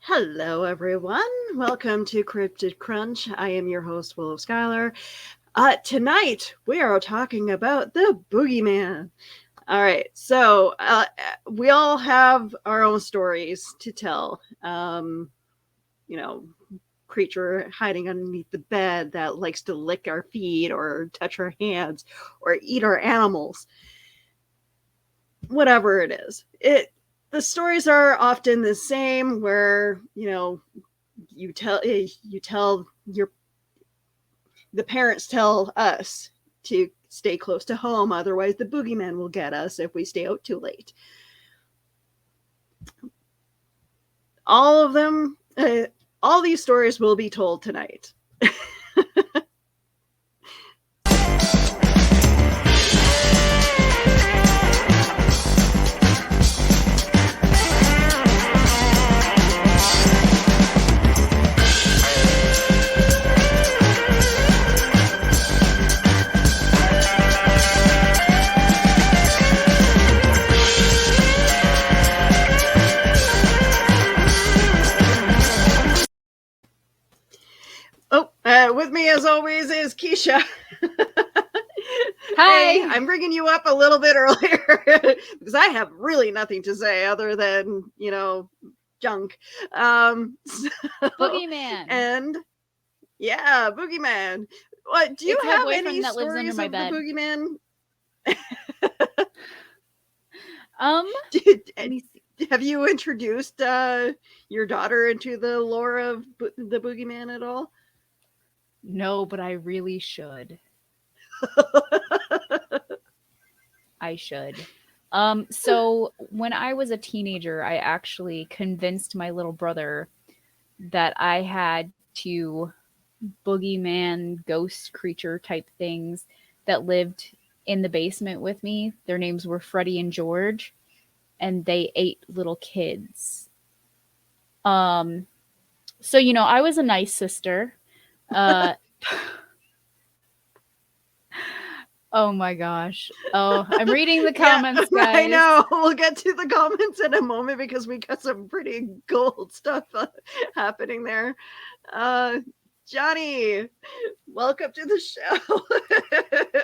Hello, everyone. Welcome to Cryptid Crunch. I am your host, Willow Skylor. Tonight, we are talking about the Boogeyman. All right, so we all have our own stories to tell. You know, creature hiding underneath the bed that likes to lick our feet or touch our hands or eat our animals. Whatever it is. The stories are often the same where, you tell your the parents tell us to stay close to home, otherwise the boogeyman will get us if we stay out too late. All of them, all these stories will be told tonight. With me, as always, is Keisha. Hi. Hey, I'm bringing you up a little bit earlier because I have really nothing to say other than, junk. Boogeyman. And yeah, Boogeyman. What do you it's have my any that lives stories under my of bed. the Boogeyman? Have you introduced your daughter into the lore of the Boogeyman at all? No, but I really should. I should. So when I was a teenager, I actually convinced my little brother that I had to boogeyman ghost creature type things that lived in the basement with me. Their names were Freddie and George, and they ate little kids. So I was a nice sister. Oh my gosh. Oh, I'm reading the comments, guys. I know. We'll get to the comments in a moment because we got some pretty gold stuff happening there. Johnny, welcome to the show.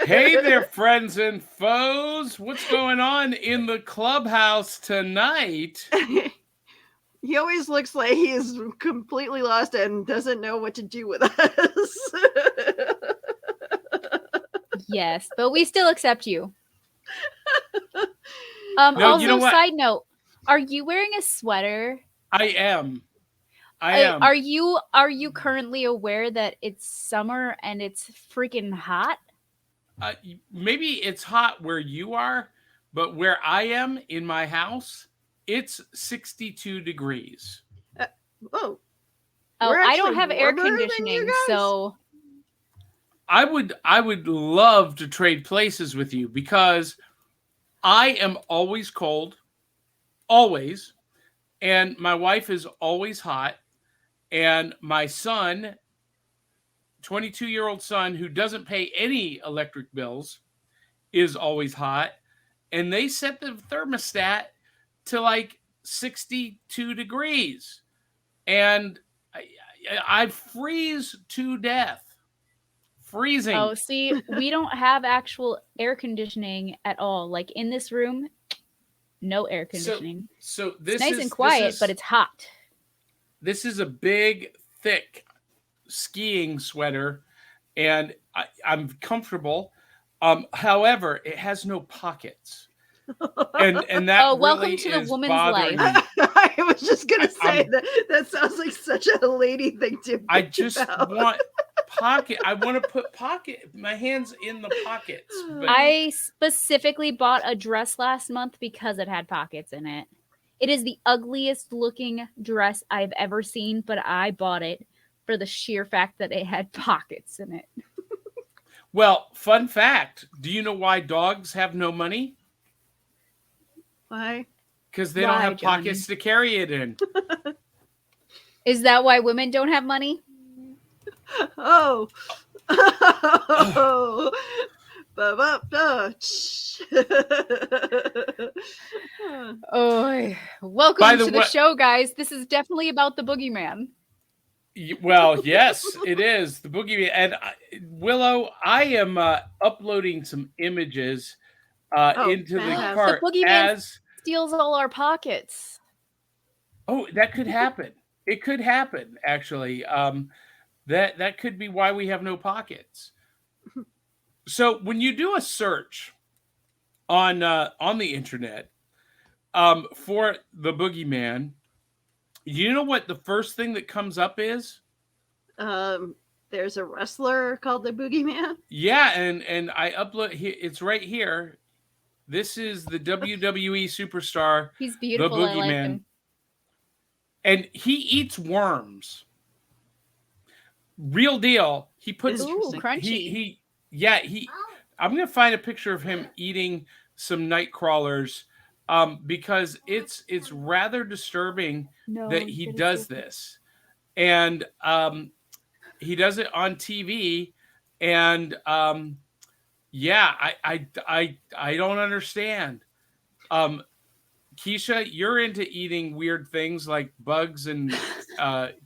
Hey there, friends and foes. What's going on in the clubhouse tonight? He always looks like he's completely lost and doesn't know what to do with us. Yes, but we still accept you. Also, side note, are you wearing a sweater? I am. am. Are you currently aware that it's summer and it's freaking hot? Maybe it's hot where you are, but where I am in my house, it's 62 degrees. I don't have air conditioning, so I would love to trade places with you because I am always cold, always, and my wife is always hot, and my son, 22-year-old son who doesn't pay any electric bills, is always hot, and they set the thermostat to like 62 degrees, and I freeze to death. Freezing. Oh, see, we don't have actual air conditioning at all. Like in this room, no air conditioning. So this it's nice and quiet, but it's hot. This is a big, thick skiing sweater, and I'm comfortable. However, it has no pockets. And that welcome really to the is woman's bothering life. me. I was just gonna say that sounds like such a lady thing to. I just want pocket. I want to put my hands in the pockets. But I specifically bought a dress last month because it had pockets in it. It is the ugliest looking dress I've ever seen, but I bought it for the sheer fact that it had pockets in it. Well, fun fact. Do you know why dogs have no money? Why? Because they don't have pockets to carry it in. Is that why women don't have money? Oh. Oh, welcome By the to the way- show, guys. This is definitely about the boogeyman. Well, yes, it is the Boogeyman. And Willow, I am uploading some images into the fantastic. cart The boogeyman steals all our pockets. Oh, that could happen. It could happen, actually. That could be why we have no pockets. So when you do a search on the internet for the Boogeyman, you know what the first thing that comes up is? There's a wrestler called the Boogeyman. Yeah, and I upload. It's right here. This is the WWE superstar. He's beautiful. The I like Boogeyman. him. And he eats worms. Real deal. He puts crunchy. I'm gonna find a picture of him eating some night crawlers because it's rather disturbing that he does this. And he does it on TV, and I don't understand. Keisha, you're into eating weird things like bugs and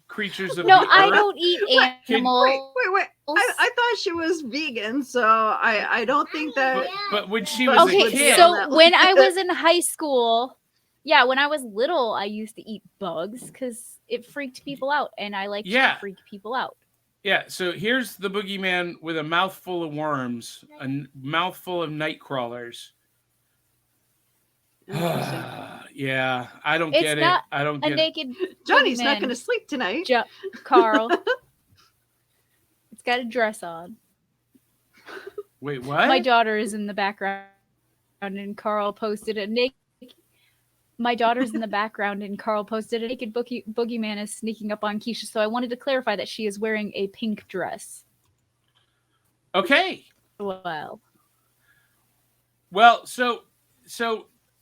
creatures of the earth. I don't eat animals. Wait. I thought she was vegan, so I don't think that. But when she was a kid. So when I was in high school, when I was little, I used to eat bugs because it freaked people out, and I like to freak people out. Yeah, so here's the Boogeyman with a mouthful of worms, a mouthful of night crawlers. Yeah, I don't get it. I don't get naked Johnny's not going to sleep tonight. Carl. It's got a dress on. Wait, what? My daughter is in the background, and Carl posted a naked. My daughter's in the background, and Carl posted a naked boogeyman is sneaking up on Keisha. So I wanted to clarify that she is wearing a pink dress. Okay. Well, so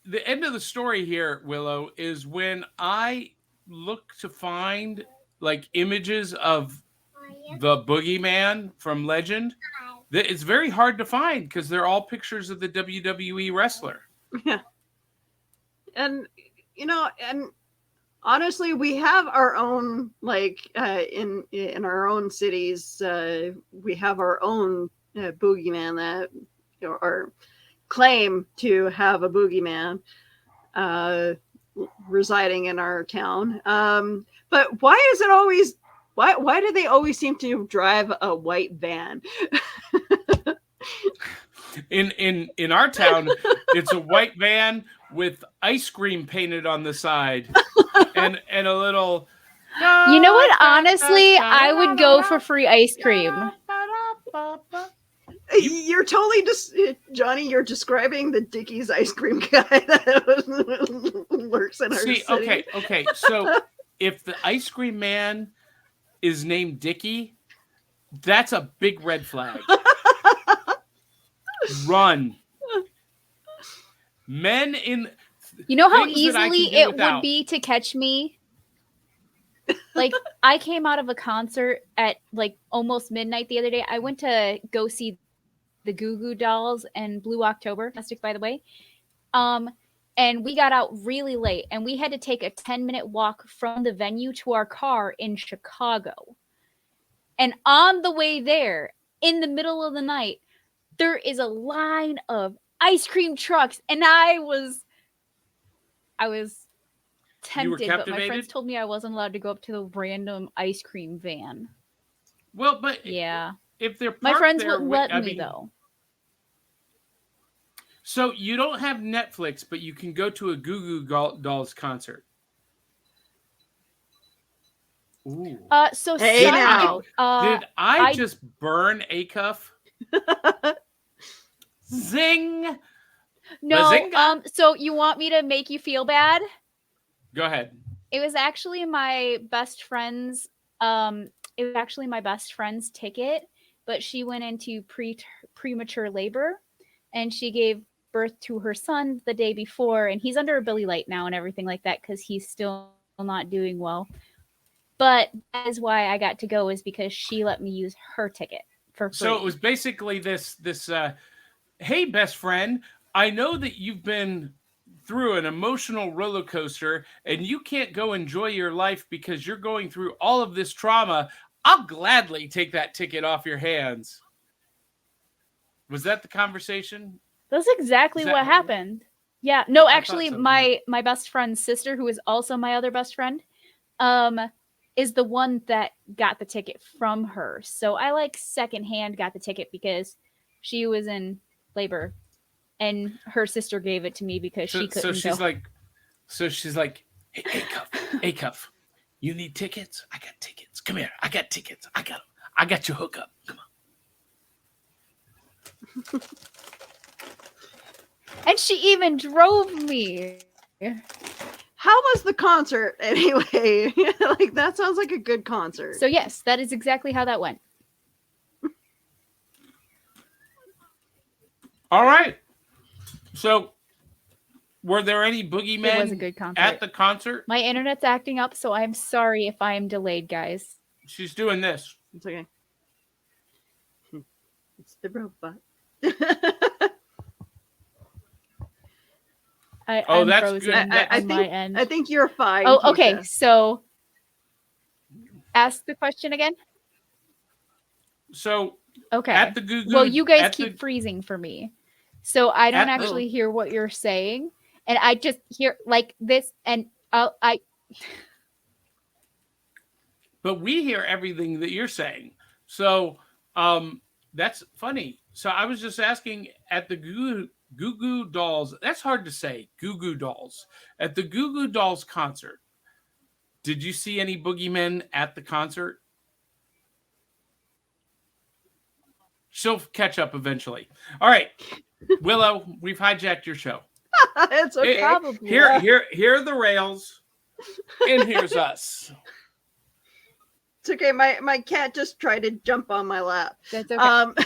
the end of the story here, Willow, is when I look to find like images of the Boogeyman from Legend, it's very hard to find because they're all pictures of the WWE wrestler. Yeah. And and honestly, we have our own in our own cities. We have our own boogeyman that or claim to have a boogeyman residing in our town. But why is it always? Why do they always seem to drive a white van? In our town, it's a white van with ice cream painted on the side and a little. You know what? Honestly, I would go for free ice cream. You're totally Johnny. You're describing the Dickie's ice cream guy that works in our city. Okay. So if the ice cream man is named Dickie, that's a big red flag. Run. Men in. You know how easily it would be to catch me? Like, I came out of a concert at like almost midnight the other day. I went to go see the Goo Goo Dolls and Blue October, fantastic by the way. And we got out really late, and we had to take a 10-minute walk from the venue to our car in Chicago. And on the way there, in the middle of the night, there is a line of ice cream trucks, and I was tempted, but my friends told me I wasn't allowed to go up to the random ice cream van. Well, but yeah, if they're my friends wouldn't let me though. So you don't have Netflix, but you can go to a Goo Goo Dolls concert. Ooh. So hey now, did I just burn Acuff? Zing. No. Bazinga? So you want me to make you feel bad? Go ahead. It was actually my best friend's. It was actually my best friend's ticket, but she went into premature labor, and she gave birth to her son the day before, and he's under a Billy Light now and everything like that because he's still not doing well. But that is why I got to go, is because she let me use her ticket for free. So it was basically this hey, best friend, I know that you've been through an emotional roller coaster and you can't go enjoy your life because you're going through all of this trauma. I'll gladly take that ticket off your hands. Was that the conversation? That's exactly Is that what how- happened. Yeah. No, I thought actually, so, my best friend's sister, who is also my other best friend, um, is the one that got the ticket from her. So I like secondhand got the ticket because she was in labor, and her sister gave it to me because she So couldn't go. she's like, hey, Acuff, you need tickets? I got tickets. Come here. I got tickets. I got them. I got your hookup. Come on. And she even drove me. How was the concert anyway? Like, that sounds like a good concert. So yes, that is exactly how that went. All right. So, were there any It was a boogeymen good concert. at the concert? My internet's acting up, so I'm sorry if I am delayed, guys. She's doing this. It's okay. It's the robot. I'm that's frozen good. on my end. I think you're fine. Oh, okay. Keisha. So, ask the question again. So, Okay. at the Goo Goo. Well, you guys at keep the- freezing for me, so I don't At the- actually hear what you're saying, and I just hear like this, and But we hear everything that you're saying. So, that's funny. So I was just asking at the Goo Goo Dolls. That's hard to say. Goo Goo Dolls. At the Goo Goo Dolls concert, did you see any boogeymen at the concert? She'll catch up eventually. All right, Willow, we've hijacked your show. It's okay. probably Here are the rails, and here's us. It's okay. My cat just tried to jump on my lap. That's okay.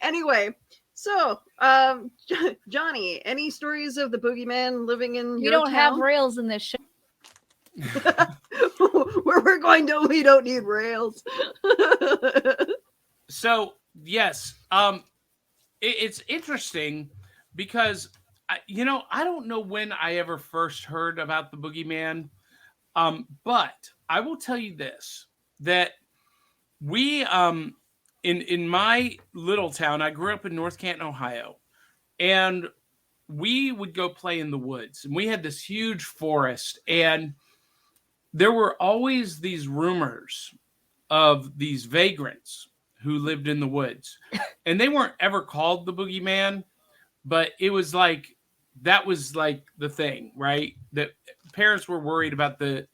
Anyway, so Johnny, any stories of the boogeyman living in We your don't have town? rails in this show. Where we're going to, we don't need rails. So yes, it's interesting because I don't know when I ever first heard about the boogeyman, but I will tell you this: that we in my little town, I grew up in North Canton, Ohio, and we would go play in the woods, and we had this huge forest, and there were always these rumors of these vagrants who lived in the woods, and they weren't ever called the boogeyman, but it was like that was like the thing, right? That parents were worried about the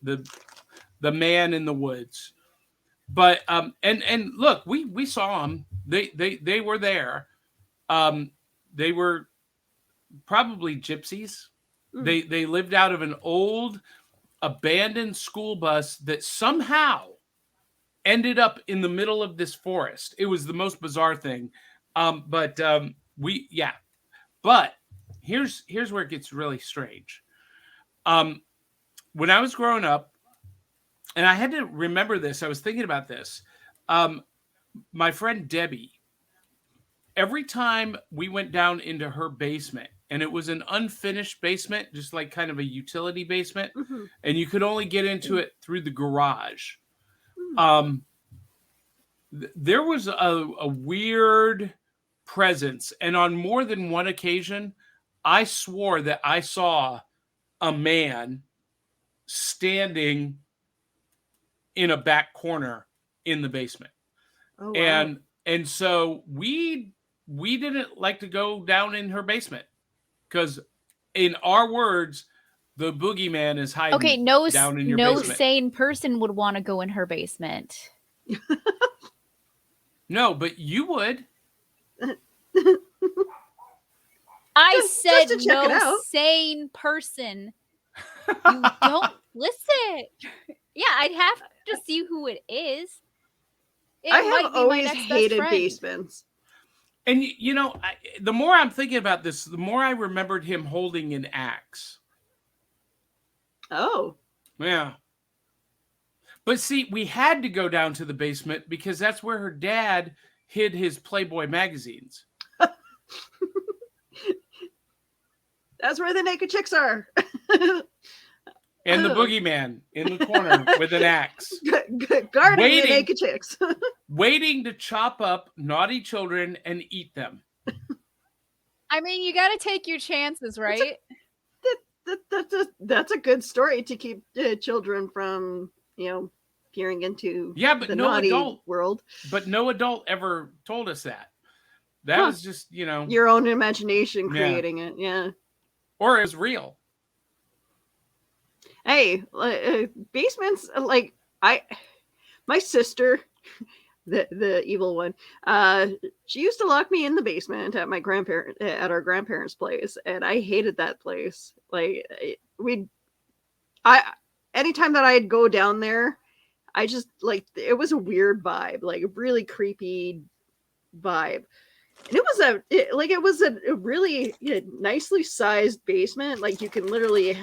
man in the woods. But and look, we saw them. They were there. They were probably gypsies. They lived out of an old abandoned school bus that somehow ended up in the middle of this forest. It was the most bizarre thing. But here's where it gets really strange. When I was growing up, and I had to remember this, I was thinking about this. My friend Debbie, every time we went down into her basement, and it was an unfinished basement, just like kind of a utility basement, and you could only get into it through the garage. There was a weird presence, and on more than one occasion, I swore that I saw a man standing in a back corner in the basement. Oh, wow. And so we didn't like to go down in her basement because, in our words, the boogeyman is hiding. Okay, down in your no basement. sane person would want to go in her basement. No, but you would. I Just said to check it no out. sane person. You don't listen. Yeah, I'd have to see who it is. It I might have be my always next best hated friend. basements. And the more I'm thinking about this, the more I remembered him holding an axe. Oh. Yeah. But see, we had to go down to the basement because that's where her dad hid his Playboy magazines. That's where the naked chicks are. And the boogeyman in the corner with an axe. Guarding the naked chicks. Waiting to chop up naughty children and eat them. I mean, you got to take your chances, right? That's a good story to keep children from, peering into but the no naughty adult world. But no adult ever told us that. That was just, your own imagination creating it. Yeah. Or it was real. Hey, basements, like my sister, the evil one, she used to lock me in the basement at our grandparents' place, and I hated that place. Like anytime that I'd go down there, I just it was a weird vibe, like a really creepy vibe. And it was a really nicely sized basement. Like you can literally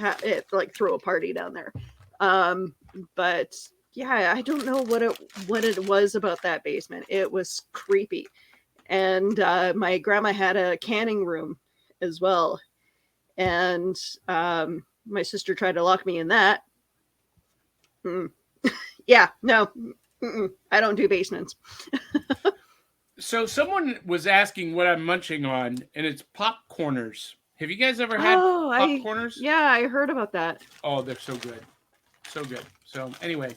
throw a party down there. But yeah, I don't know what it was about that basement. It was creepy. And my grandma had a canning room as well. And my sister tried to lock me in that. Yeah, no, I don't do basements. So someone was asking what I'm munching on, and it's popcorners. Have you guys ever had popcorners? Yeah, I heard about that. Oh, they're so good. So good. So anyway,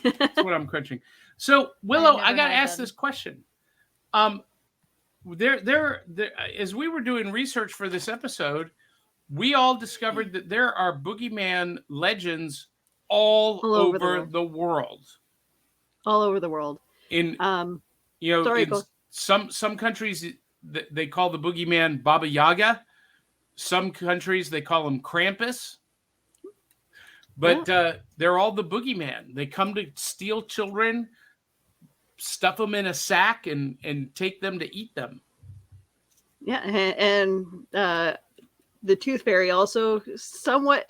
that's what I'm crunching. So Willow, I got to ask this question. There, as we were doing research for this episode, we all discovered that there are boogeyman legends all over the world. All over the world. In some countries they call the boogeyman Baba Yaga. Some countries they call him Krampus. But they're all the boogeyman. They come to steal children, stuff them in a sack, and take them to eat them. Yeah, and the Tooth Fairy also somewhat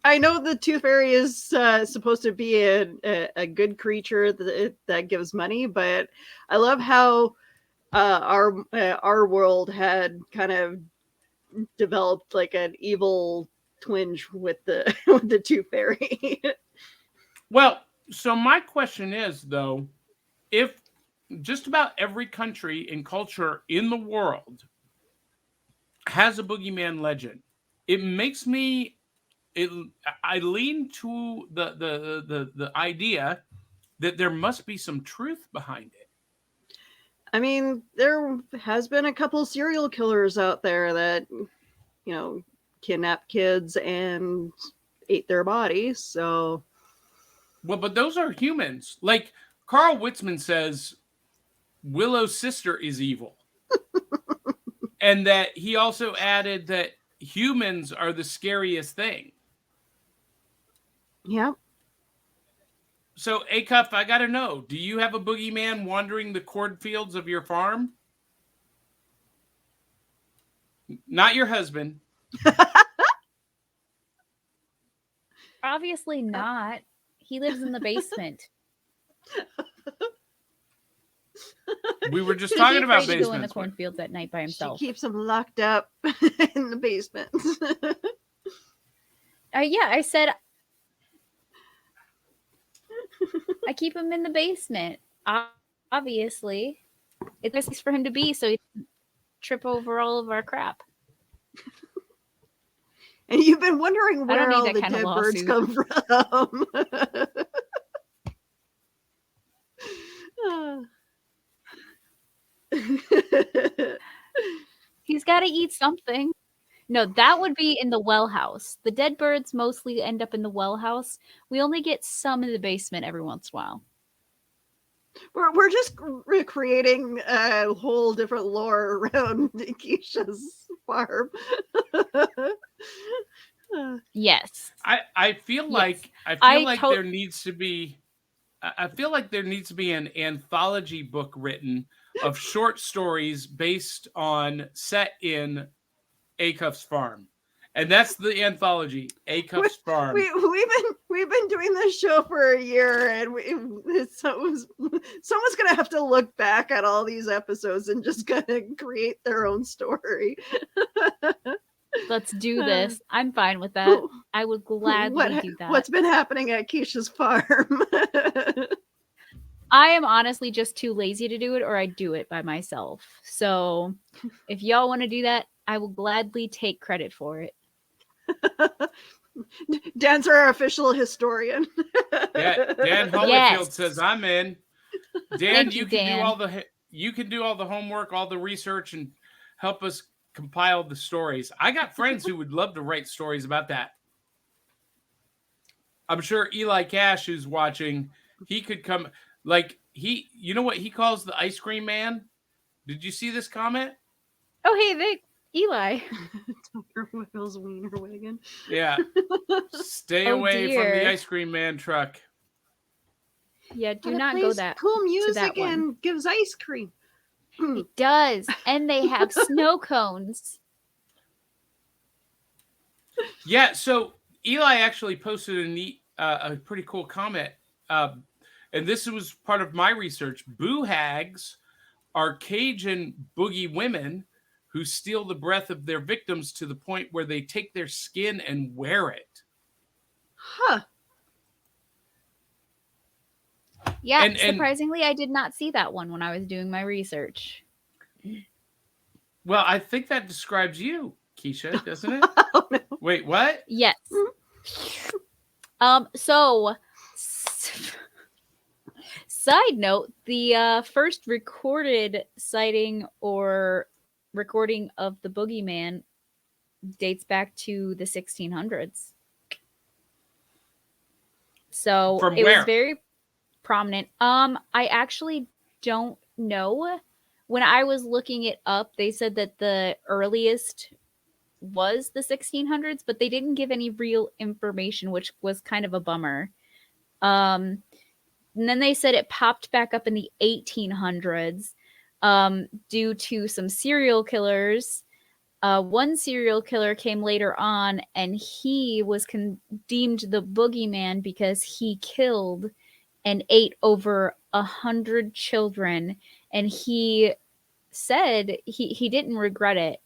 I know the Tooth Fairy is supposed to be a good creature that gives money, but I love how our world had kind of developed like an evil twinge with the with the Tooth Fairy. Well, so my question is though, if just about every country and culture in the world has a boogeyman legend, it makes me. I lean to the idea that there must be some truth behind it. I mean, there has been a couple serial killers out there that, kidnapped kids and ate their bodies. So, well, but those are humans. Like Carl Witzman says, Willow's sister is evil, and that he also added that humans are the scariest thing. Yeah. So, Acuff, I got to know, do you have a boogeyman wandering the cornfields of your farm? Not your husband. Obviously not. He lives in the basement. We were just talking about basements. To go in the cornfields at night by himself. She keeps him locked up in the basement. Yeah, I said I keep him in the basement. Obviously, it's a place for him to be, so he doesn't trip over all of our crap. And you've been wondering where all the dead birds come from. He's got to eat something. No, that would be in the well house. The dead birds mostly end up in the well house. We only get some in the basement every once in a while. We're just recreating a whole different lore around Keisha's farm. Yes. I feel like there needs to be an anthology book written of short stories based on set in Acuff's farm. And that's the anthology, Acuff's Farm. We've been doing this show for a year, and someone's gonna have to look back at all these episodes and just gonna create their own story. Let's do this. I'm fine with that. I would gladly do that. What's been happening at Keisha's farm? I am honestly just too lazy to do it, or I do it by myself. So if y'all want to do that, I will gladly take credit for it. Dan's our official historian. Yeah, Dan Holyfield says I'm in. Dan, Thank you, you can do all the homework, all the research, and help us compile the stories. I got friends who would love to write stories about that. I'm sure Eli Cash, who's watching, he could come. Like you know what he calls the ice cream man? Did you see this comment? Oh, hey, Eli. Tucker Will's wiener wagon. Yeah. Stay away from the ice cream man truck. Yeah, do not go that. Cool music that and gives ice cream. It does, and they have snow cones. Yeah, so Eli actually posted a pretty cool comment. And this was part of my research. Boo hags are Cajun boogie women who steal the breath of their victims to the point where they take their skin and wear it. Huh. Yeah, and surprisingly, I did not see that one when I was doing my research. Well, I think that describes you, Keisha, doesn't it? Oh, no. Wait, what? Yes. So... Side note, the first recorded sighting or recording of the Boogeyman dates back to the 1600s. So From it where? was very prominent. I actually don't know. When I was looking it up, they said that the earliest was the 1600s, but they didn't give any real information, which was kind of a bummer. And then they said it popped back up in the 1800s due to some serial killers. One serial killer came later on, and he was deemed the Boogeyman because he killed and ate over 100 children. And he said he didn't regret it.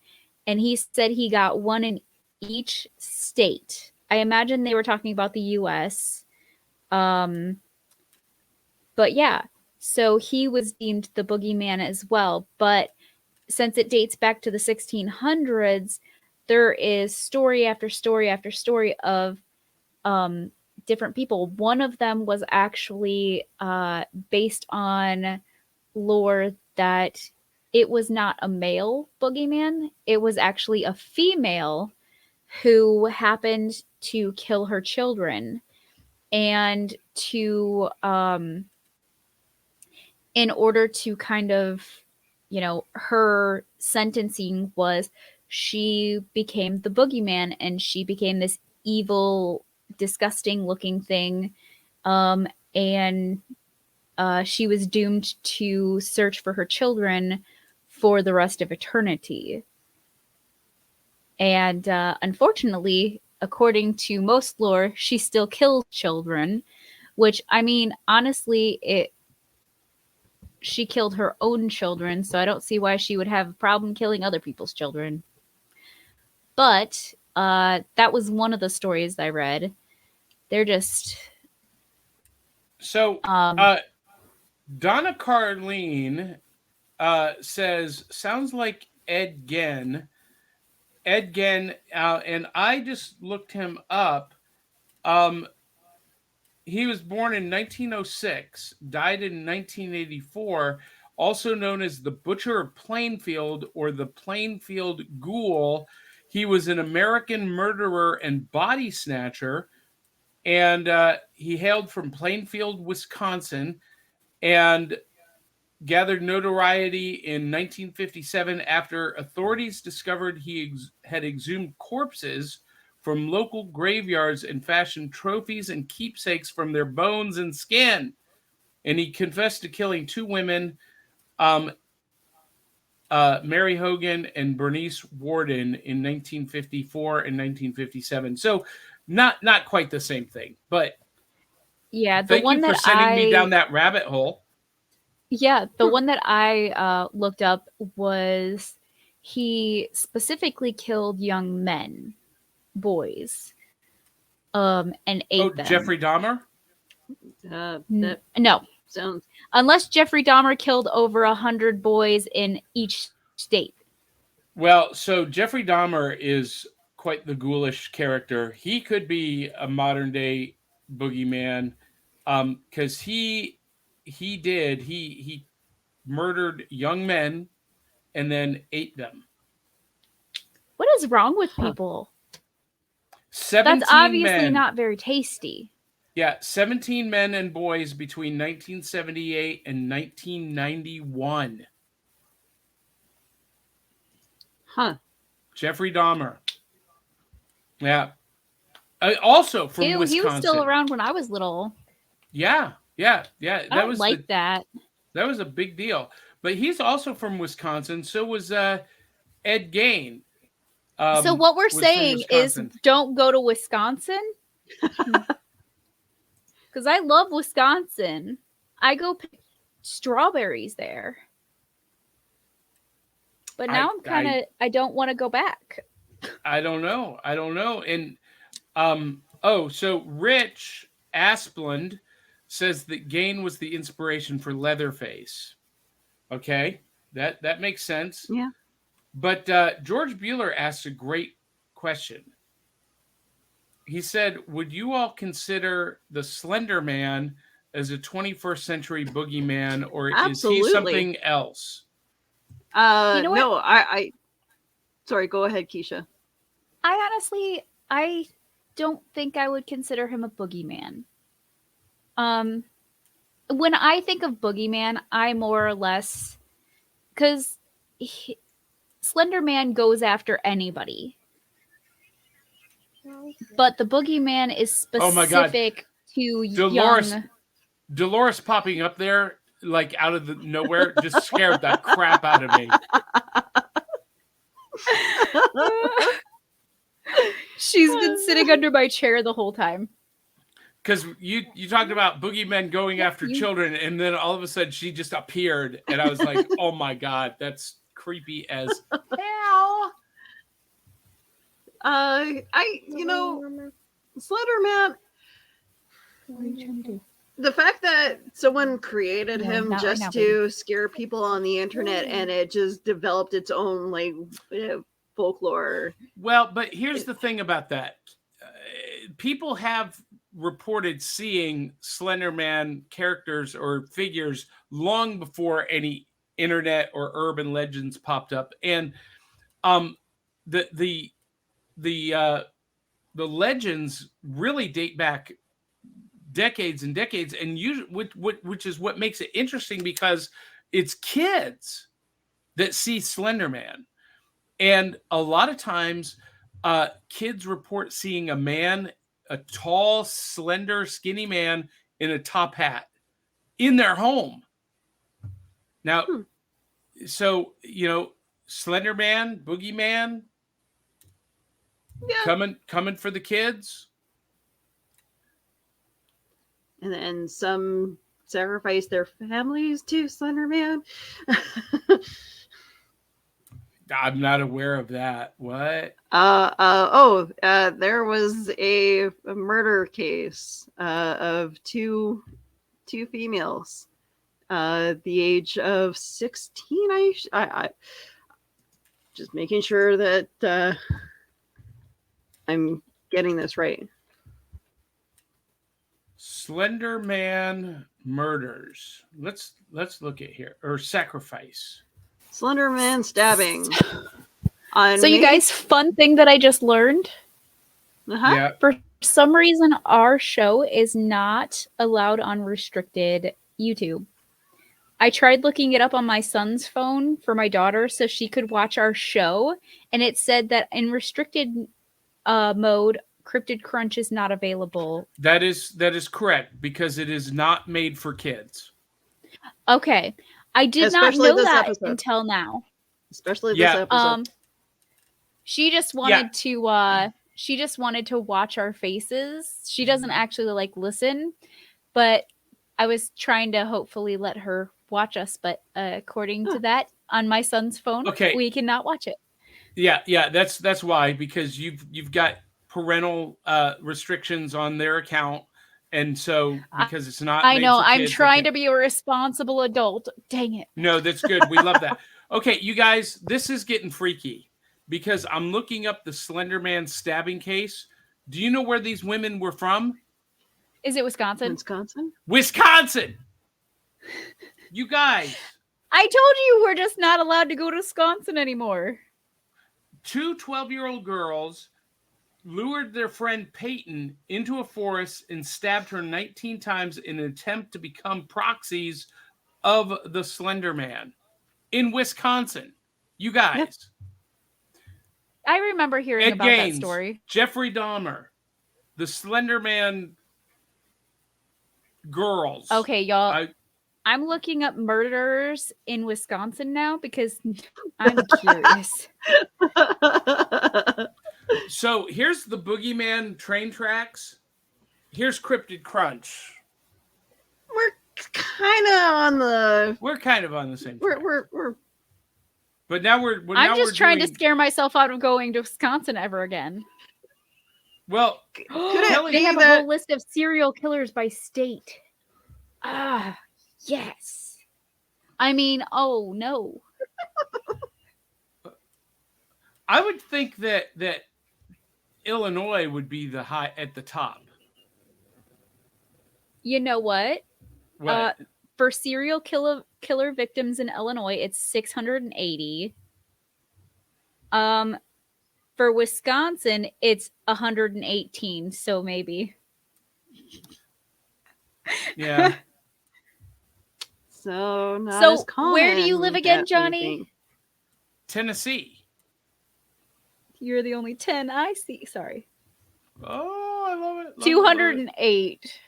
And he said he got one in each state. I imagine they were talking about the U.S., but yeah, so he was deemed the Boogeyman as well. But since it dates back to the 1600s, there is story after story after story of different people. One of them was actually based on lore that it was not a male Boogeyman. It was actually a female who happened to kill her children. And to... in order to kind of, her sentencing was she became the Boogeyman, and she became this evil, disgusting looking thing. And she was doomed to search for her children for the rest of eternity. And unfortunately, according to most lore, she still kills children, which, I mean, honestly, she killed her own children, so I don't see why she would have a problem killing other people's children. But that was one of the stories I read. They're just... So, Donna Carlene says, sounds like Ed Gein. Ed Gein, and I just looked him up. He was born in 1906, died in 1984, also known as the Butcher of Plainfield or the Plainfield Ghoul. He was an American murderer and body snatcher, and he hailed from Plainfield, Wisconsin, and gathered notoriety in 1957 after authorities discovered he had exhumed corpses from local graveyards and fashioned trophies and keepsakes from their bones and skin. And he confessed to killing 2 women. Mary Hogan and Bernice Worden in 1954 and 1957. So not quite the same thing, but Yeah, the thank you one for that sending me down that rabbit hole. the one that I looked up was he specifically killed young men, boys, and Oh, ate them. Jeffrey Dahmer? That No, sounds. unless Jeffrey Dahmer killed over 100 boys in each state. Well, so Jeffrey Dahmer is quite the ghoulish character. He could be a modern day boogeyman, because he murdered young men and then ate them. What is wrong with people? 17 That's obviously men. not very tasty. Yeah, 17 men and boys between 1978 and 1991. Huh. Jeffrey Dahmer. Yeah. Also from Ew, Wisconsin. he was still around when I was little. Yeah. I don't like that. That was a big deal. But he's also from Wisconsin. So was Ed Gein. So what we're saying is don't go to Wisconsin. Because I love Wisconsin. I go pick strawberries there. But now I don't want to go back. I don't know. And so Rich Asplund says that Gein was the inspiration for Leatherface. Okay, that makes sense. Yeah. But George Bueller asked a great question. He said, would you all consider the Slender Man as a 21st century boogeyman, or Absolutely. is he something else? No, I sorry, go ahead, Keisha. I don't think I would consider him a boogeyman. When I think of boogeyman, I more or less, because Slender Man goes after anybody. But the boogeyman is specific to young. Dolores popping up there, like out of the nowhere, just scared the crap out of me. She's been sitting under my chair the whole time. Because you talked about boogeymen going after children, and then all of a sudden she just appeared, and I was like, oh my God, that's creepy as hell. Slender Man. What are you trying to do? The fact that someone created him just to scare people on the internet, and it just developed its own folklore. Well, but here's the thing about that. People have reported seeing Slender Man characters or figures long before any internet or urban legends popped up, and the legends really date back decades and decades, and which is what makes it interesting, because it's kids that see Slender Man, and a lot of times kids report seeing a tall, slender, skinny man in a top hat in their home. Now, so Slender Man, Boogeyman, coming for the kids. And then some sacrifice their families to Slender Man. I'm not aware of that. What? There was a murder case of two females, the age of 16. I just making sure that I'm getting this right. Slender Man murders. Let's look at here, or sacrifice. Slender Man stabbing. So you guys, fun thing that I just learned. Yeah. For some reason, our show is not allowed on restricted YouTube. I tried looking it up on my son's phone for my daughter so she could watch our show, and it said that in restricted mode, Cryptid Crunch is not available. That is correct, because it is not made for kids. Okay. I did not know that until now. especially this Yeah. episode. She just wanted to watch our faces. She doesn't actually like listen, but I was trying to hopefully let her watch us, but according to that on my son's phone, we cannot watch it. Yeah, that's why, because you've got parental restrictions on their account, and so because it's not I made know for I'm kids, trying to be a responsible adult. Dang it. No, that's good. We love that. Okay, you guys, this is getting freaky because I'm looking up the Slender Man stabbing case. Do you know where these women were from? Is it Wisconsin? Wisconsin! You guys. I told you we're just not allowed to go to Wisconsin anymore. 2 12-year-old girls lured their friend Peyton into a forest and stabbed her 19 times in an attempt to become proxies of the Slender Man in Wisconsin. You guys. Yep. I remember hearing about that story. Jeffrey Dahmer, the Slender Man girls. Okay, y'all. I'm looking up murderers in Wisconsin now because I'm curious. So here's the Boogeyman train tracks. Here's Cryptid Crunch. We're kind of on the same track. We're But now I'm just trying to scare myself out of going to Wisconsin ever again. Well, they have a whole list of serial killers by state. Ah, yes. I mean, oh no. I would think that Illinois would be at the top. You know what? What? For serial killer victims in Illinois, it's 680. For Wisconsin, it's 118. So maybe. Yeah. So not as common. Where do you live again, Johnny? Tennessee. You're the only 10 I see. Sorry. Oh, I love it. 208.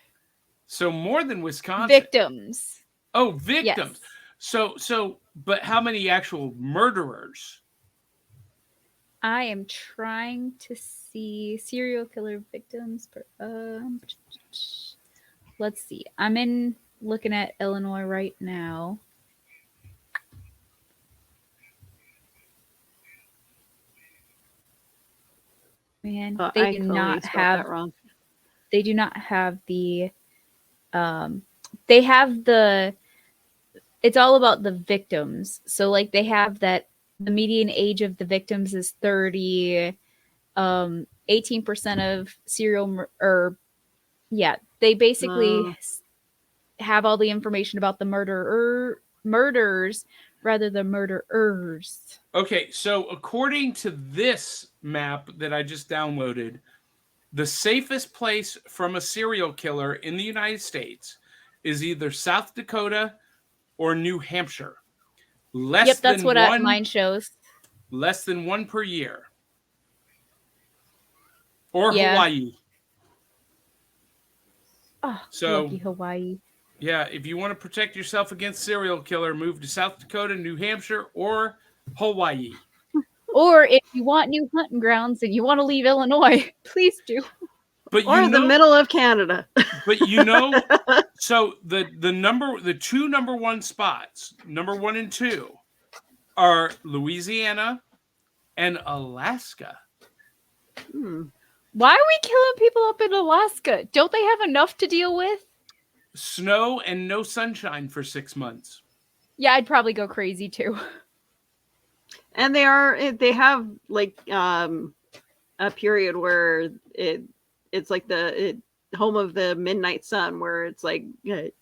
So more than Wisconsin. Victims. Oh, victims. Yes. So, but how many actual murderers? I am trying to see serial killer victims. Let's see. I'm looking at Illinois right now. Man, they do not have the they have it's all about the victims. So like they have that the median age of the victims is 30, 18% of they basically have all the information about the murders rather than murderers. Okay, so according to this map that I just downloaded, the safest place from a serial killer in the United States is either South Dakota or New Hampshire. That's what mine shows. Less than one per year. Or Hawaii. Oh, so, lucky Hawaii. Yeah, if you want to protect yourself against serial killer, move to South Dakota, New Hampshire, or Hawaii. Or if you want new hunting grounds and you want to leave Illinois, please do. Or the middle of Canada. But so the two number one spots, number 1 and 2, are Louisiana and Alaska. Why are we killing people up in Alaska? Don't they have enough to deal with? Snow and no sunshine for 6 months. Yeah, I'd probably go crazy too. And they have like a period where it's like the home of the midnight sun, where it's like the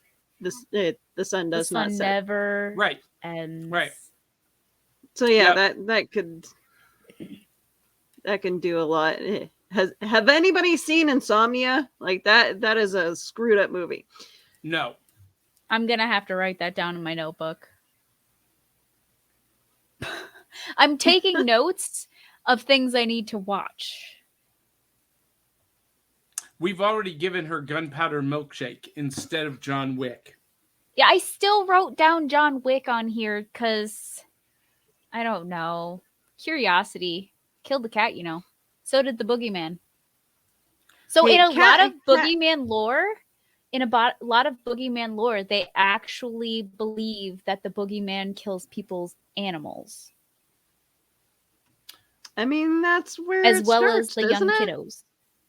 sun does not set. Never right ends. Right. So yeah, that can do a lot. Have anybody seen Insomnia? Like that is a screwed up movie. No. I'm gonna have to write that down in my notebook. I'm taking notes of things I need to watch. We've already given her Gunpowder Milkshake instead of John Wick. Yeah, I still wrote down John Wick on here because, I don't know. Curiosity killed the cat, So did the boogeyman. So Hey, in a lot of cat- boogeyman lore, lot of boogeyman lore, they actually believe that the boogeyman kills people's animals I mean, that's where as it well starts, as the doesn't young it? kiddos.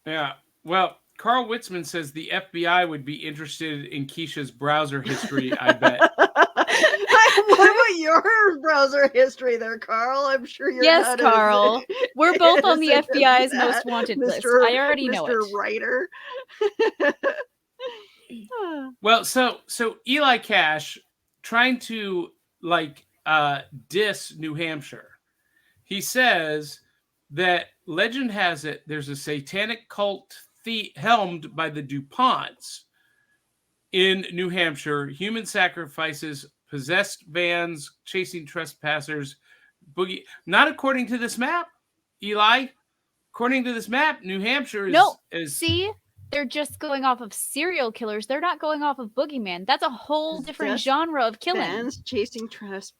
Yeah. Well, Carl Witzman says the FBI would be interested in Keisha's browser history, I bet. What about your browser history there, Carl? I'm sure you're Yes, not Carl. We're both on the innocent as FBI's that, most wanted list. Mr. I already know Mr. it. Writer. Well, so Eli Cash trying to diss New Hampshire. He says that legend has it there's a satanic cult helmed by the DuPonts in New Hampshire. Human sacrifices, possessed vans, chasing trespassers, boogie. Not according to this map, Eli. According to this map, New Hampshire is See, they're just going off of serial killers. They're not going off of boogeyman. That's a whole different genre of killing. Fans chasing trespassers.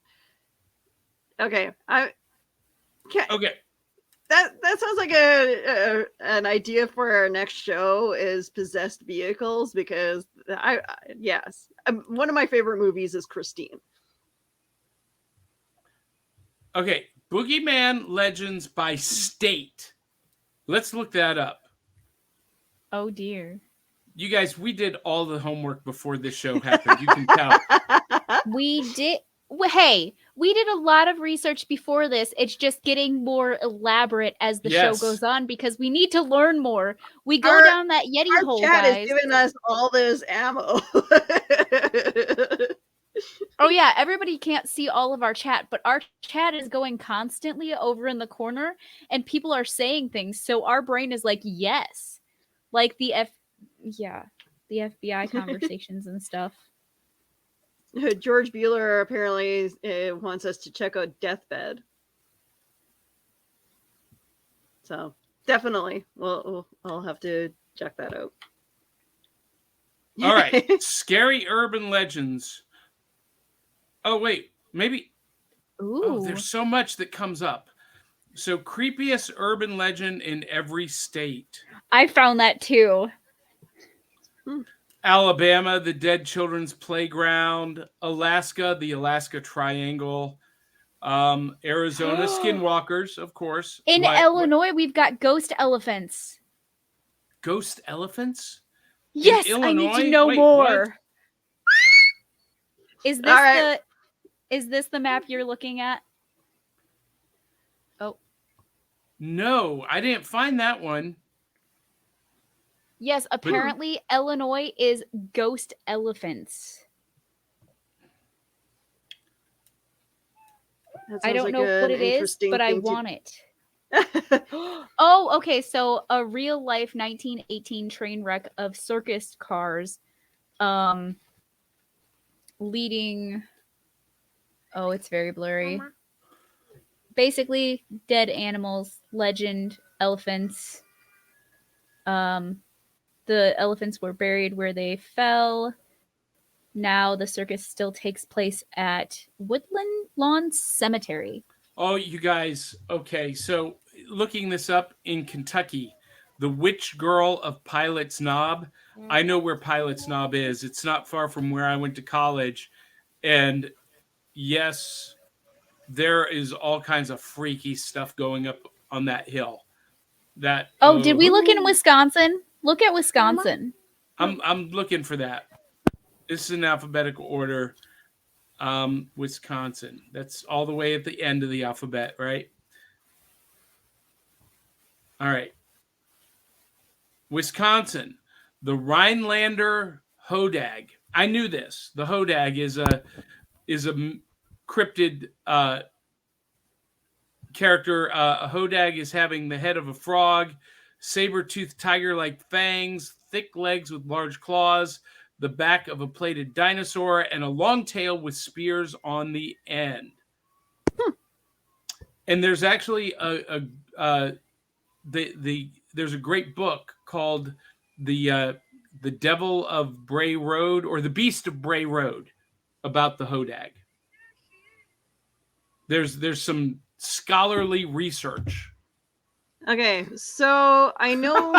Okay, okay. That sounds like an idea for our next show is possessed vehicles, because one of my favorite movies is Christine. Okay, Boogeyman legends by state. Let's look that up. Oh dear. You guys, we did all the homework before this show happened. You can tell. We did. Hey, we did a lot of research before this. It's just getting more elaborate as the show goes on because we need to learn more. We go down that Yeti hole, chat guys. is giving us all this ammo. Oh yeah, everybody can't see all of our chat, but our chat is going constantly over in the corner, and people are saying things. So our brain is like, yes, like the FBI conversations and stuff. George Bueller apparently wants us to check out Deathbed. So definitely, I'll have to check that out. All right, scary urban legends. Oh wait, maybe. Ooh. Oh, there's so much that comes up. So creepiest urban legend in every state. I found that too. Alabama, the Dead Children's Playground. Alaska, the Alaska Triangle. Arizona, Skinwalkers, of course. In Illinois, we've got ghost elephants. Ghost elephants? Yes, I need to know more. What? Is this the map you're looking at? Oh. No, I didn't find that one. Yes, apparently Illinois is ghost elephants. I don't know what it is, but I want it. Oh, okay. So a real life 1918 train wreck of circus cars leading... Oh, it's very blurry. Mama. Basically, dead animals, legend, elephants. The elephants were buried where they fell. Now the circus still takes place at Woodland Lawn Cemetery. Oh, you guys. Okay, so looking this up in Kentucky, the Witch Girl of Pilot's Knob. I know where Pilot's Knob is. It's not far from where I went to college. And yes, there is all kinds of freaky stuff going up on that hill. Did we look in Wisconsin? Look at Wisconsin. I'm looking for that. This is in alphabetical order. Wisconsin. That's all the way at the end of the alphabet, right? All right. Wisconsin. The Rhinelander Hodag. I knew this. The Hodag is a cryptid character. A Hodag is having the head of a frog, saber-toothed tiger-like fangs, thick legs with large claws, the back of a plated dinosaur, and a long tail with spears on the end. And there's actually there's a great book called the Devil of Bray Road, or the Beast of Bray Road, about the Hodag. There's some scholarly research. Okay, so I know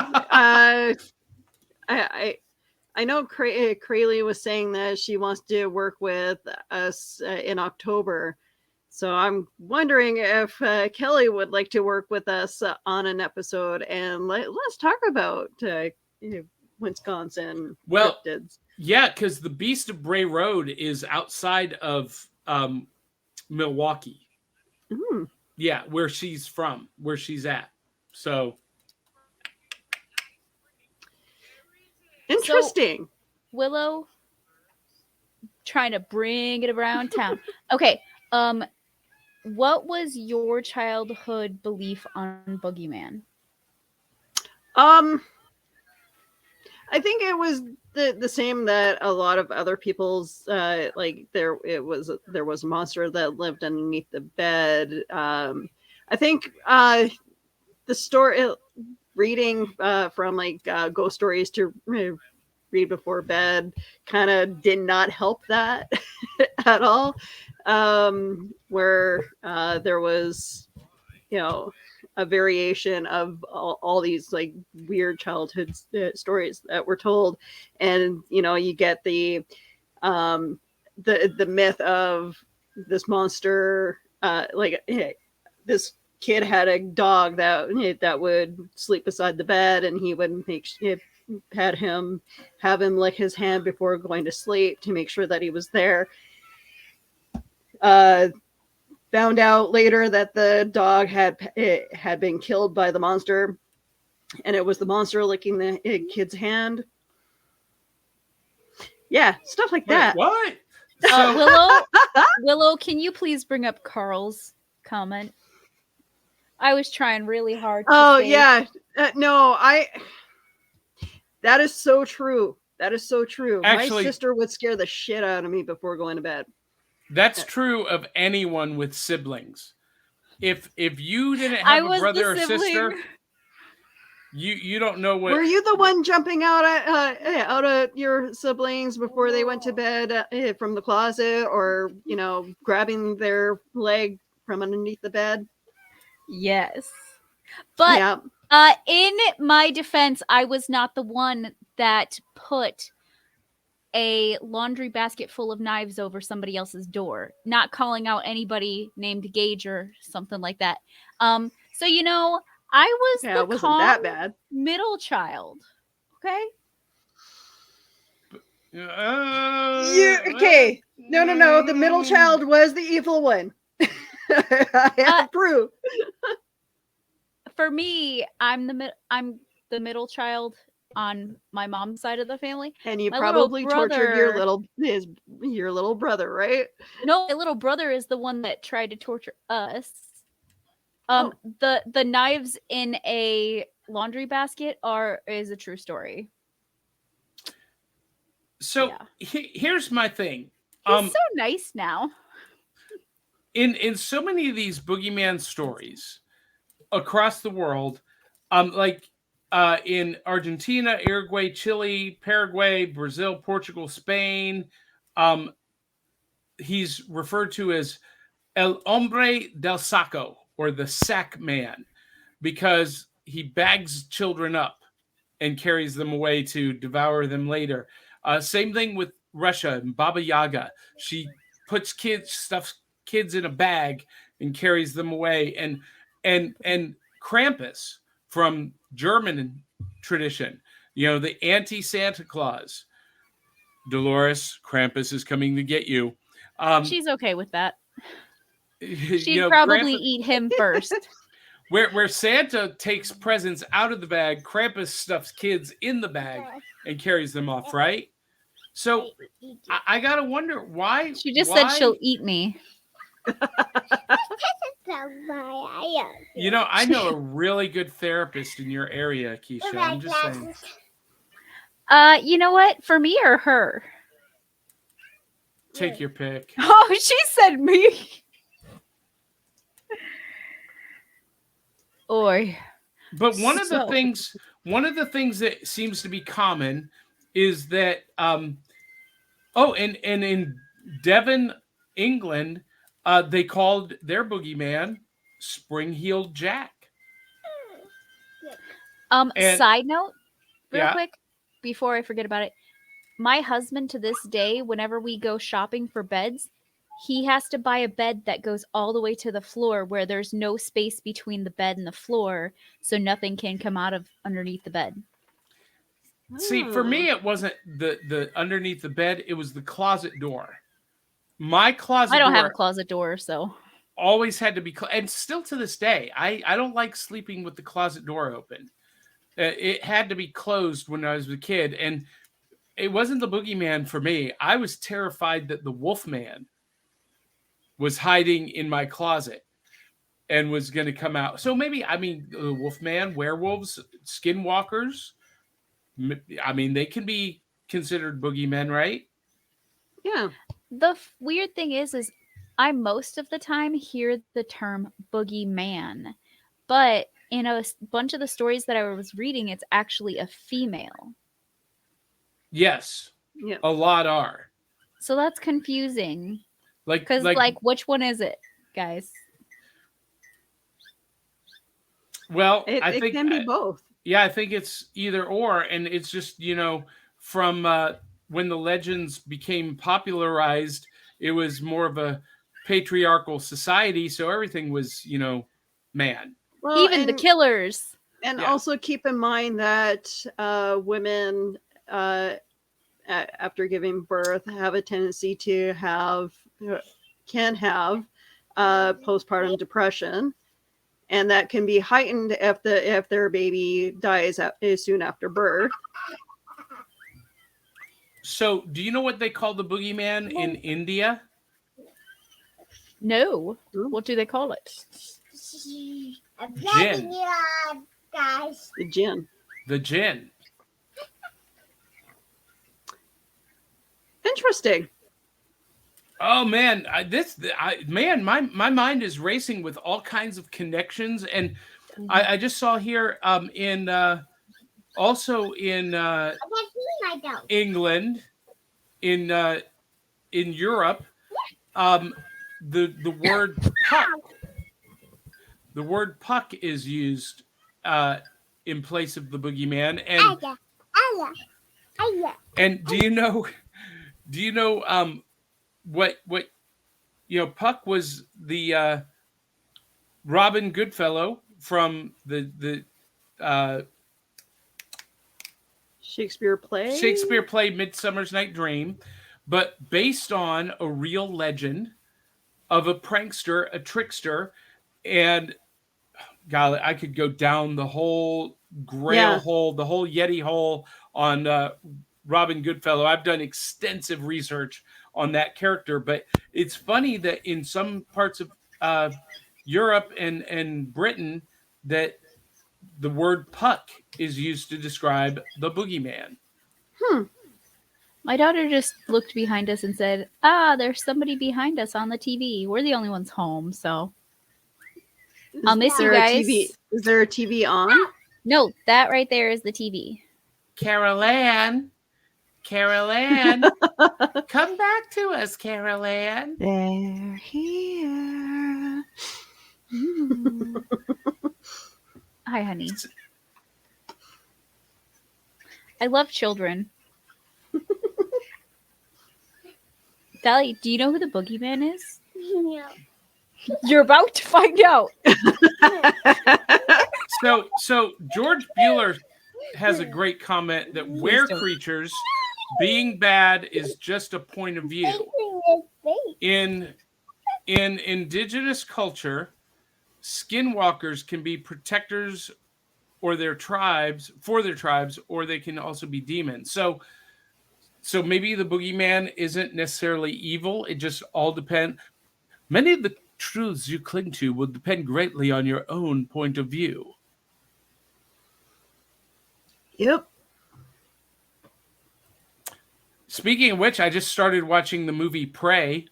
I know Crayley was saying that she wants to work with us in October. So I'm wondering if Kelly would like to work with us on an episode, and let's talk about Wisconsin cryptids. Yeah, because the Beast of Bray Road is outside of Milwaukee. Mm. Yeah, where she's from, where she's at. So interesting. So, Willow, trying to bring it around town. Okay, what was your childhood belief on Boogeyman? I think it was the same that a lot of other people's like there was a monster that lived underneath the bed. I think the story reading from like ghost stories to read before bed kind of did not help that at all. Where there was, a variation of all these like weird childhood stories that were told, and you get the myth of this monster, like this kid had a dog that would sleep beside the bed, and he would have him lick his hand before going to sleep to make sure that he was there. Found out later that the dog had been killed by the monster, and it was the monster licking the kid's hand. Yeah, stuff like that. What? Willow, can you please bring up Carl's comment? I was trying really hard. Yeah. No, that is so true. That is so true. Actually, my sister would scare the shit out of me before going to bed. That's true of anyone with siblings. If you didn't have a brother or sister, you don't know what. Were you the one jumping out of your siblings before they went to bed from the closet, or grabbing their leg from underneath the bed? Yes, but in my defense, I was not the one that put a laundry basket full of knives over somebody else's door, not calling out anybody named Gage or something like that. So I was the it wasn't that bad middle child. Okay. Okay. No. The middle child was the evil one. I have proof. For me, I'm the middle child on my mom's side of the family, and you probably tortured your little brother, right? No, my little brother is the one that tried to torture us. The knives in a laundry basket is a true story. So here's my thing. He's so nice now. In so many of these boogeyman stories across the world, in Argentina, Uruguay, Chile, Paraguay, Brazil, Portugal, Spain, he's referred to as El Hombre del Saco, or the sack man, because he bags children up and carries them away to devour them later. Same thing with Russia and Baba Yaga. She puts stuffs kids in a bag and carries them away. And Krampus from German tradition, the anti-Santa Claus. Dolores, Krampus is coming to get you. She's okay with that. She'd probably eat him first. Where Santa takes presents out of the bag, Krampus stuffs kids in the bag and carries them off, right? So I gotta wonder why. She just said she'll eat me. I know a really good therapist in your area, Keisha. I'm just saying. You know what? For me or her? Take your pick. Oh, she said me. Oi. But one of the things that seems to be common is that and in Devon, England, They called their boogeyman Spring-Heeled Jack. And Side note, real yeah, quick, before I forget about it. My husband to this day, whenever we go shopping for beds, he has to buy a bed that goes all the way to the floor where there's no space between the bed and the floor, so nothing can come out of underneath the bed. see, for me, it wasn't the underneath the bed; it was the closet door. My closet I don't have a door closet door, so always had to be, and still to this day, I don't like sleeping with the closet door open. It had to be closed when I was a kid, and it wasn't the boogeyman for me. I was terrified that the Wolfman was hiding in my closet and was going to come out. So maybe, I mean, the Wolfman, werewolves, skinwalkers, I mean, they can be considered boogeymen, right? Yeah. the weird thing is I most of the time hear the term boogeyman, but in a bunch of the stories that I was reading, it's actually a female. Yes. Yeah. A lot are. So that's confusing. Like, Because, which one is it, guys? well, It I think can be both. Yeah, I think it's either or, and it's just from when the legends became popularized, it was more of a patriarchal society, so everything was man. Well, Even the killers. And Yeah. also keep in mind that women, after giving birth, have a tendency to can have postpartum depression, and that can be heightened if their baby dies soon after birth. So, do you know what they call the boogeyman in India? No. Ooh. What do they call it? Jinn. The jinn. The jinn. Interesting. Oh man, my mind is racing with all kinds of connections, and I just saw here in also in England, in Europe, the word puck, is used in place of the boogeyman, and do you know what Puck was the Robin Goodfellow from the Shakespeare play Midsummer's Night Dream, but based on a real legend of a prankster, a trickster, and golly, I could go down the whole Grail hole, the whole Yeti hole on Robin Goodfellow. I've done extensive research on that character, but it's funny that in some parts of Europe and Britain that the word puck is used to describe the boogeyman. My daughter just looked behind us and said, there's somebody behind us on the TV. We're the only ones home, so I'll miss you guys. Is there a TV on? No, that right there is the TV. Carol Ann, come back to us, Carol Ann. They're here. Hi, honey. I love children. Dali, do you know who the boogeyman is? No. You're about to find out. So George Bueller has a great comment that creatures being bad is just a point of view. In indigenous culture, skinwalkers can be protectors for their tribes, or they can also be demons. So maybe the boogeyman isn't necessarily evil. It just all depends. Many of the truths you cling to will depend greatly on your own point of view. Yep. Speaking of which, I just started watching the movie Prey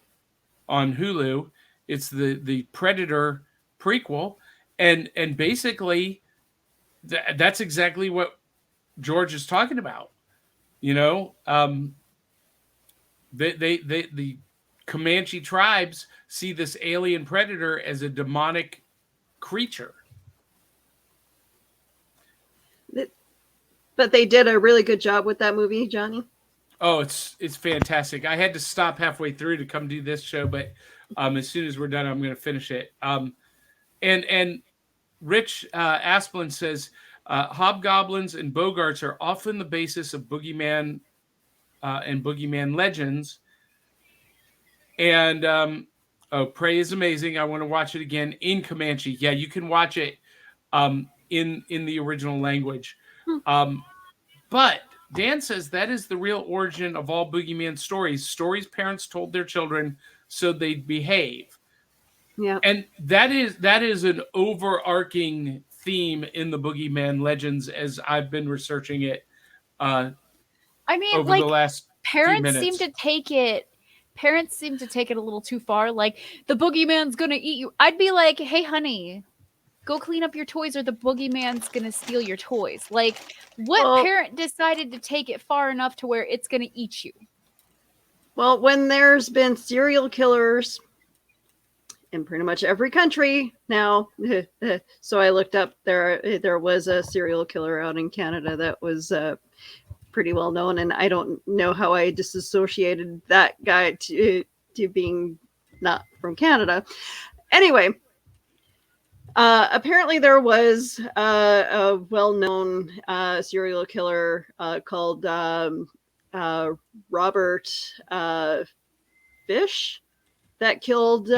on Hulu. It's the Predator prequel, and basically that's exactly what George is talking about. The Comanche tribes see this alien predator as a demonic creature. But they did a really good job with that movie, Johnny. Oh, it's fantastic. I had to stop halfway through to come do this show, but as soon as we're done, I'm going to finish it. And Rich Asplin says hobgoblins and bogarts are often the basis of boogeyman and boogeyman legends. And Prey is amazing. I want to watch it again in Comanche. Yeah, you can watch it in the original language. But Dan says that is the real origin of all boogeyman stories. Stories parents told their children so they'd behave. Yeah. And that is an overarching theme in the boogeyman legends as I've been researching it I mean, over like, the last few parents minutes. seem to take it a little too far. Like, the boogeyman's gonna eat you. I'd be like, hey honey, go clean up your toys or the boogeyman's gonna steal your toys. Like, what parent decided to take it far enough to where it's gonna eat you? Well, when there's been serial killers in pretty much every country now, so I looked up, there was a serial killer out in Canada that was pretty well known, and I don't know how I disassociated that guy to being not from Canada. Anyway, apparently there was a well-known serial killer called Robert Fish that killed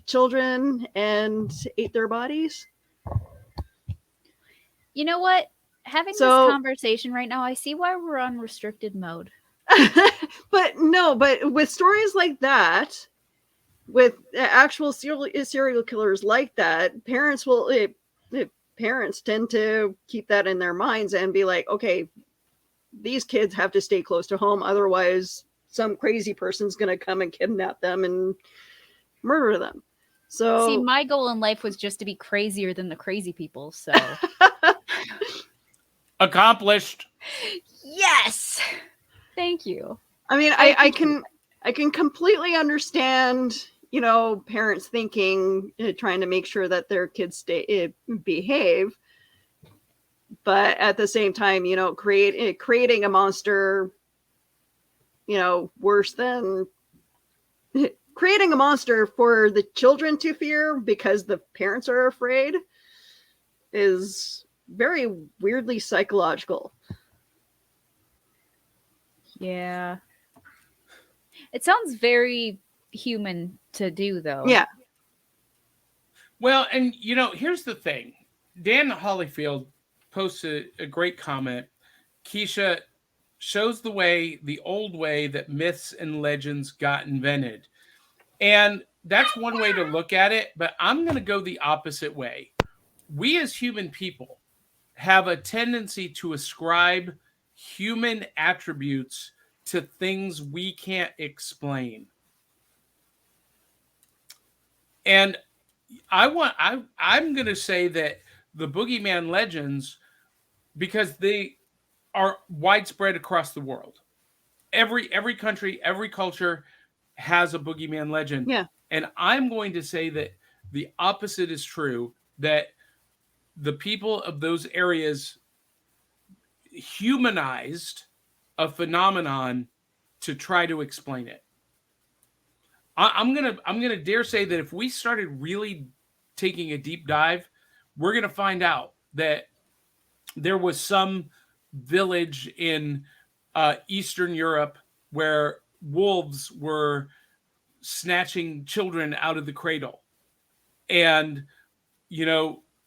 children and ate their bodies. You know what? Having this conversation right now, I see why we're on restricted mode. But with stories like that, with actual serial killers like that, parents tend to keep that in their minds and be like, okay, these kids have to stay close to home, otherwise some crazy person's going to come and kidnap them and murder them. So see, my goal in life was just to be crazier than the crazy people, so accomplished. Yes. Thank you. I mean, I can completely understand, parents thinking, trying to make sure that their kids behave, but at the same time, creating a monster, worse than creating a monster for the children to fear because the parents are afraid is very weirdly psychological. Yeah. It sounds very human to do, though. Yeah. Well, and here's the thing. Dan Hollyfield posted a great comment. Keisha shows the old way that myths and legends got invented. And that's one way to look at it, but I'm going to go the opposite way. We as human people have a tendency to ascribe human attributes to things we can't explain. And I'm going to say that the boogeyman legends, because they are widespread across the world. Every country, every culture has a boogeyman legend. Yeah. And I'm going to say that the opposite is true, that the people of those areas humanized a phenomenon to try to explain it. I'm gonna dare say that if we started really taking a deep dive, we're gonna find out that there was some village in Eastern Europe where wolves were snatching children out of the cradle, and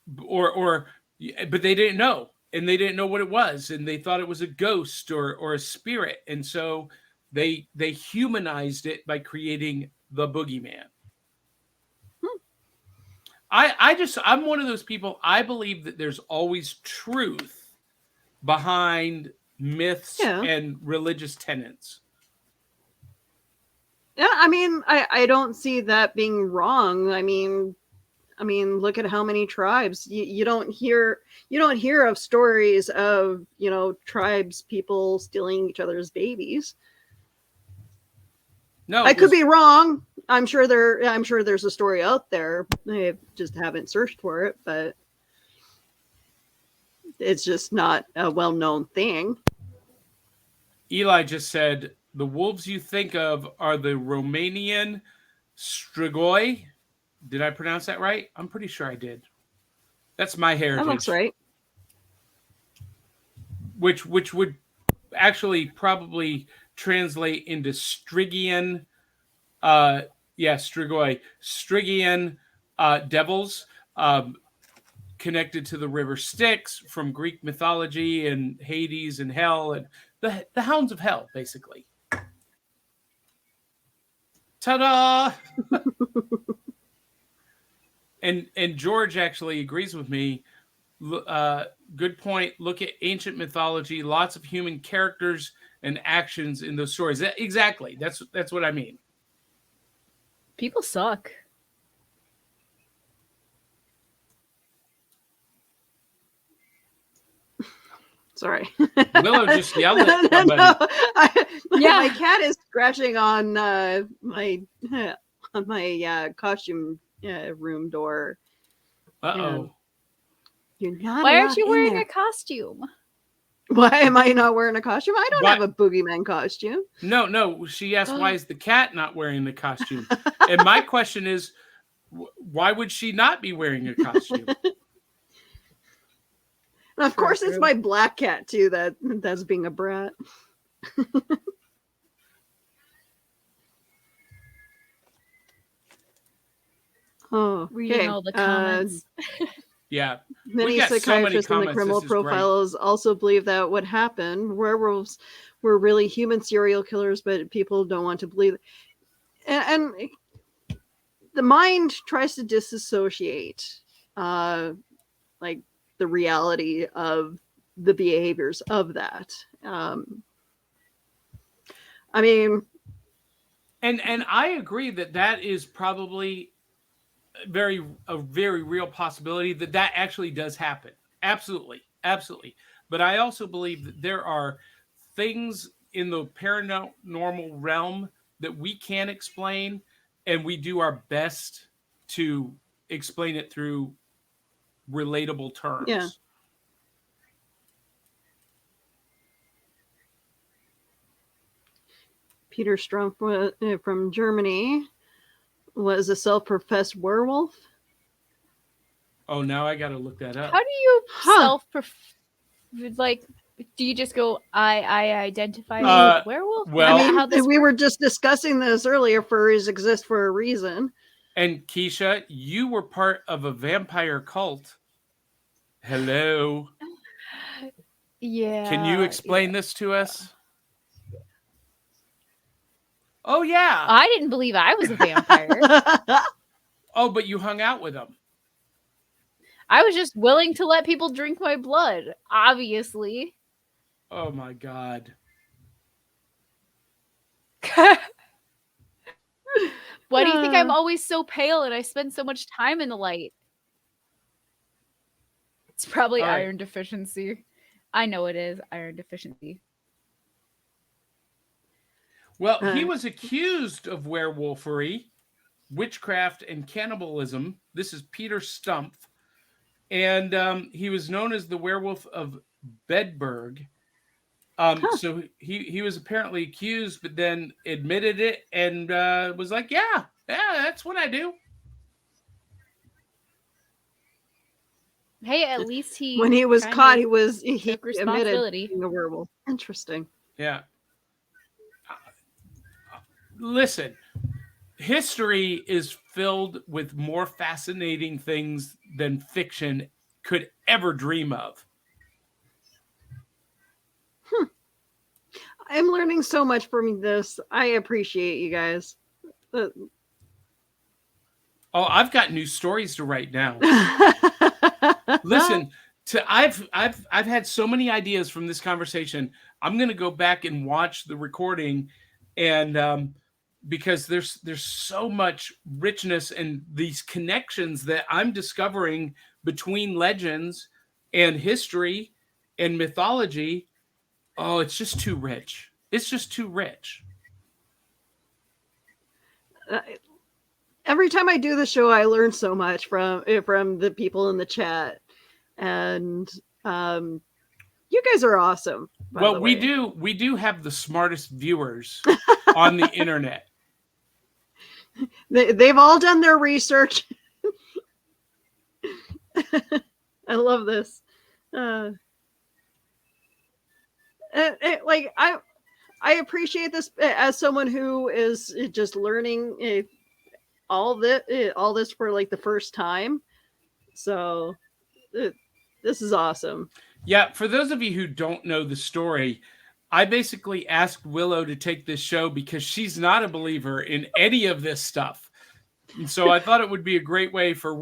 but they didn't know, and they didn't know what it was, and they thought it was a ghost or a spirit, and so they humanized it by creating the boogeyman. I'm one of those people. I believe that there's always truth behind myths and religious tenets. Yeah, I mean, I don't see that being wrong. I mean, look at how many tribes you don't hear of stories of, tribes people stealing each other's babies. No, I could be wrong. I'm sure there's a story out there. I just haven't searched for it, but it's just not a well-known thing. Eli just said the wolves you think of are the Romanian strigoi. Did I pronounce that right? I'm pretty sure I did. That's my heritage. That looks right. Which would actually probably translate into Stygian, strigoi, Stygian devils, connected to the river Styx from Greek mythology and Hades and hell and the hounds of hell, basically. Ta-da! and George actually agrees with me. Good point. Look at ancient mythology. Lots of human characters and actions in those stories. Exactly. That's what I mean. People suck. Sorry. Willow just yelled at somebody. My cat is scratching on my costume room door. Uh-oh. You're not. Why aren't you wearing a costume? Why am I not wearing a costume? I don't have a boogeyman costume. No. She asked, why is the cat not wearing the costume? And my question is, why would she not be wearing a costume? And of course, it's my black cat, too, that's being a brat. Oh, reading all the comments. Yeah. Many psychiatrists in the criminal profiles also believe that what happened, werewolves were really human serial killers, but people don't want to believe it. And the mind tries to disassociate like the reality of the behaviors of that. I mean, and I agree that is probably a very real possibility that actually does happen. Absolutely. But I also believe that there are things in the paranormal realm that we can't explain, and we do our best to explain it through relatable terms. Yeah. Peter Strumpf from Germany was a self-professed werewolf. Oh, now I got to look that up. How do you do you just go, I identify as a werewolf? Well, I mean, we were just discussing this earlier. Furries exist for a reason. And Keisha, you were part of a vampire cult. Hello. Yeah. Can you explain this to us? Oh, yeah. I didn't believe I was a vampire. Oh, but you hung out with them. I was just willing to let people drink my blood, obviously. Oh, my God. Why do you think I'm always so pale and I spend so much time in the light? It's probably iron deficiency. I know it is iron deficiency. Well, he was accused of werewolfery, witchcraft, and cannibalism. This is Peter Stumpf. And he was known as the werewolf of Bedburg. So he was apparently accused, but then admitted it and was like, yeah, that's what I do. Hey, at least when he was caught, he took responsibility. Admitted being a werewolf. Interesting. Yeah. Listen, history is filled with more fascinating things than fiction could ever dream of. I'm learning so much from this. I appreciate you guys. Oh, I've got new stories to write now. Listen, I've had so many ideas from this conversation. I'm going to go back and watch the recording, and because there's so much richness and these connections that I'm discovering between legends and history and mythology. Oh, it's just too rich. It's just too rich. every time I do the show, I learn so much from the people in the chat, and you guys are awesome. By the way. We do have the smartest viewers on the internet. They've all done their research. I love this. Like I appreciate this as someone who is just learning all this for like the first time. So this is awesome. Yeah, for those of you who don't know the story, I basically asked Willow to take this show because she's not a believer in any of this stuff. And so I thought it would be a great way for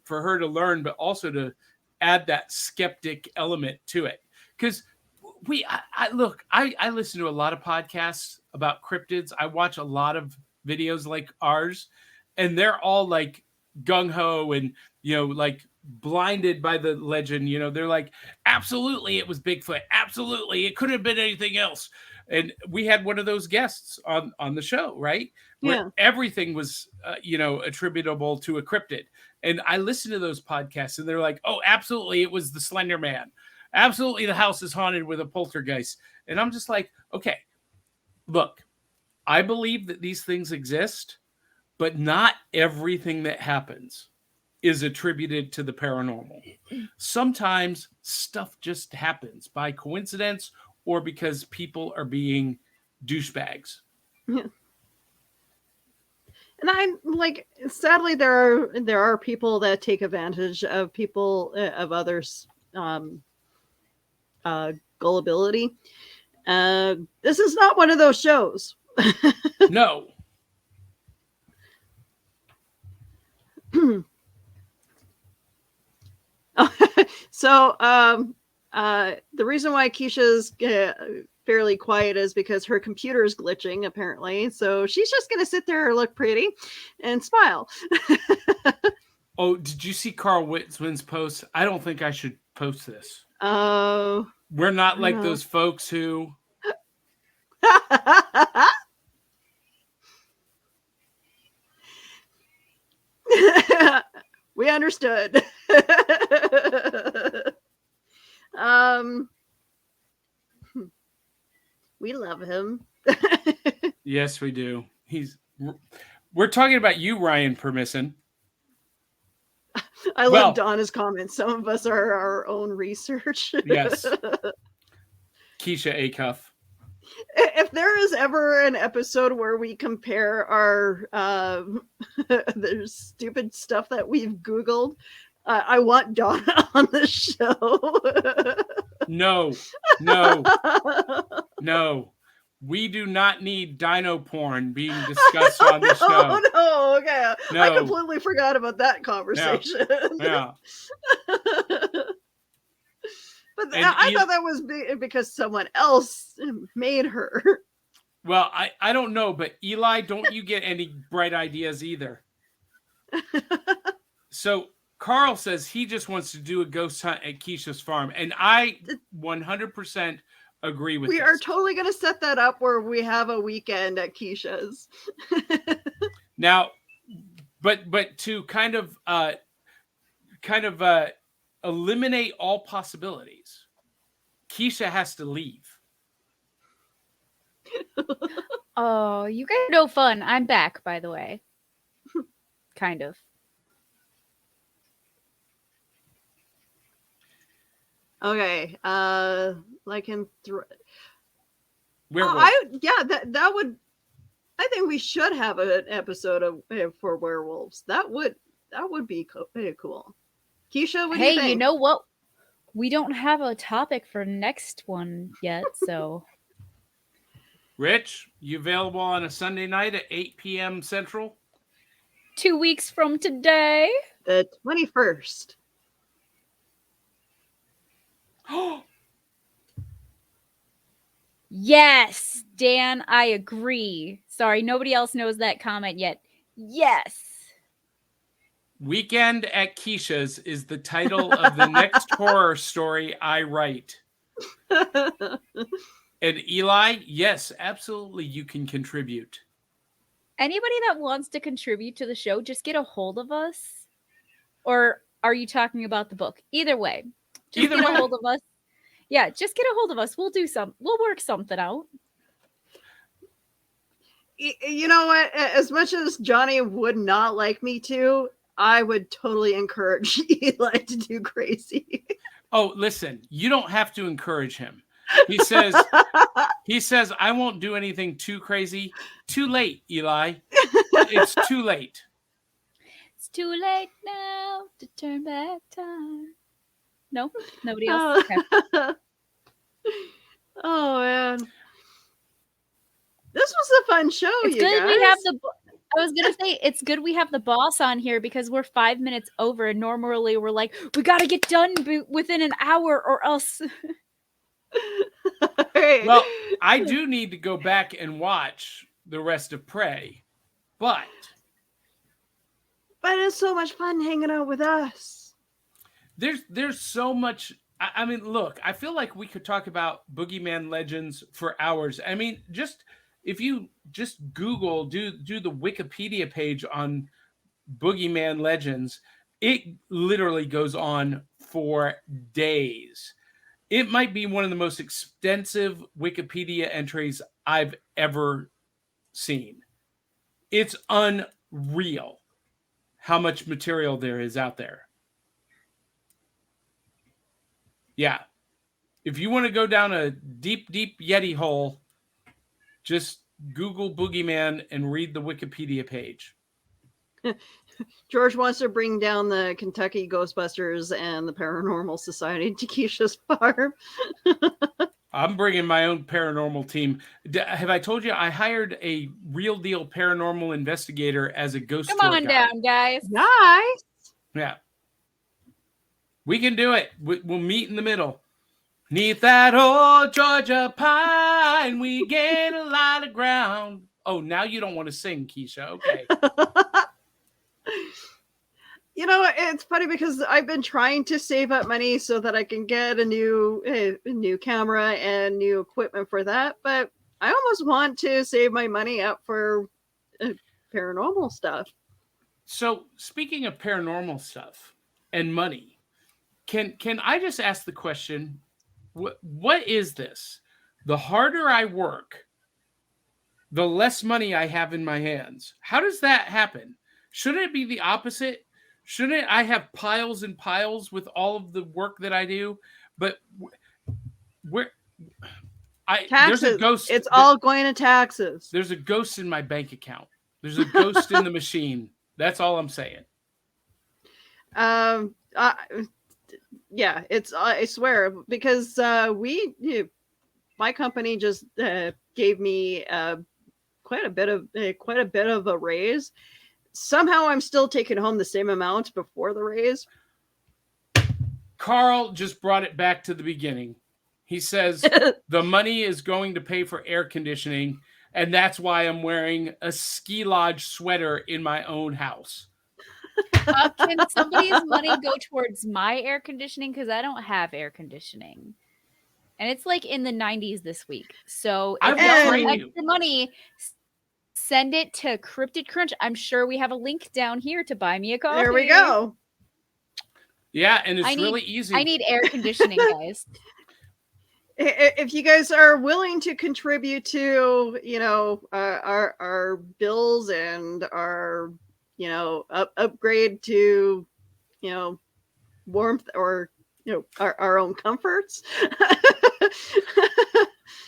her to learn, but also to add that skeptic element to it. Because I listen to a lot of podcasts about cryptids. I watch a lot of videos like ours, and they're all like gung-ho and, like blinded by the legend. They're like, absolutely, it was Bigfoot. Absolutely, it couldn't have been anything else. And we had one of those guests on the show, right? Where everything was, attributable to a cryptid. And I listen to those podcasts and they're like, oh, absolutely, it was the Slender Man. Absolutely, the house is haunted with a poltergeist. And I'm just like, okay, look, I believe that these things exist, but not everything that happens is attributed to the paranormal. Sometimes stuff just happens by coincidence or because people are being douchebags. Yeah. And I'm like, sadly, there are people that take advantage of people of others' gullibility. This is not one of those shows. No. So the reason why Keisha's fairly quiet is because her computer is glitching, apparently. So she's just going to sit there and look pretty and smile. Oh, did you see Carl Whitman's post? I don't think I should post this. Oh. We're not like those folks who... We understood. We love him. Yes, we do. We're talking about you, Ryan Permisson. I love Donna's comments. Some of us are our own research. Yes. Keisha Acuff. If there is ever an episode where we compare our the stupid stuff that we've Googled, I want Donna on the show. No. We do not need dino porn being discussed on the show. Oh, no. Okay. No. I completely forgot about that conversation. Yeah. But I thought that was because someone else made her. Well, I don't know, but Eli, don't you get any bright ideas either? So Carl says he just wants to do a ghost hunt at Keisha's farm, and I 100% agree with we this. are totally going to set that up where we have a weekend at Keisha's. Now, but to kind of eliminate all possibilities, Keisha has to leave. Oh, you guys are no fun. I'm back, by the way. Kind of. Okay. Like in Werewolf. That would. I think we should have an episode of for werewolves. That would be cool. Keisha, what do you think? Hey, you know what? We don't have a topic for next one yet, so. Rich, you available on a Sunday night at 8 p.m. Central? 2 weeks from today. The 21st. Yes, Dan, I agree. Sorry, nobody else knows that comment yet. Yes. Weekend at Keisha's is the title of the next horror story I write. And Eli, yes, absolutely, you can contribute. Anybody that wants to contribute to the show, just get a hold of us. Or are you talking about the book? Either way, just get a hold of us. Yeah, just get a hold of us. We'll work something out. You know what? As much as Johnny would not like me to, I would totally encourage Eli to do crazy. Oh, listen, you don't have to encourage him. He says, I won't do anything too crazy. Too late, Eli. It's too late. It's too late now to turn back time. No? Nobody else? Okay. Oh, man. This was a fun show, it's you good guys. We have I was going to say, it's good we have the boss on here because we're 5 minutes over, and normally we're like, we got to get done within an hour or else. Well, I do need to go back and watch the rest of Prey, but it's so much fun hanging out with us. There's so much. I mean, look, I feel like we could talk about Boogeyman Legends for hours. I mean, if you just Google, do the Wikipedia page on Boogeyman Legends, it literally goes on for days. It might be one of the most extensive Wikipedia entries I've ever seen. It's unreal how much material there is out there. Yeah. If you want to go down a deep, deep Yeti hole, just Google Boogeyman and read the Wikipedia page. George wants to bring down the Kentucky Ghostbusters and the Paranormal Society to Keisha's farm. I'm bringing my own paranormal team. Have I told you I hired a real deal paranormal investigator as a ghost tour guide? Come on down, guys. Nice. Yeah. We can do it. We'll meet in the middle. 'Neath that old Georgia pine, we gain a lot of ground. Oh, now you don't want to sing, Keisha. Okay. You know, it's funny because I've been trying to save up money so that I can get a new camera and new equipment for that, but I almost want to save my money up for paranormal stuff. So, speaking of paranormal stuff and money, can I just ask the question, what is this? The harder I work, the less money I have in my hands. How does that happen? Shouldn't it be the opposite? Shouldn't I have piles and piles with all of the work that I do? But taxes. There's a ghost. It's all going to taxes. There's a ghost in my bank account. There's a ghost in the machine. That's all I'm saying. Yeah, it's I swear, because my company just gave me quite a bit of a raise. Somehow I'm still taking home the same amount before the raise. Carl just brought it back to the beginning. He says the money is going to pay for air conditioning, and that's why I'm wearing a ski lodge sweater in my own house. Can somebody's money go towards my air conditioning? Because I don't have air conditioning. And it's like in the 90s this week. So if you want extra money, send it to Cryptid Crunch. I'm sure we have a link down here to buy me a coffee. There we go. Yeah, and it's really easy. I need air conditioning, guys. If you guys are willing to contribute to, our bills and our, upgrade to, warmth or, our own comforts.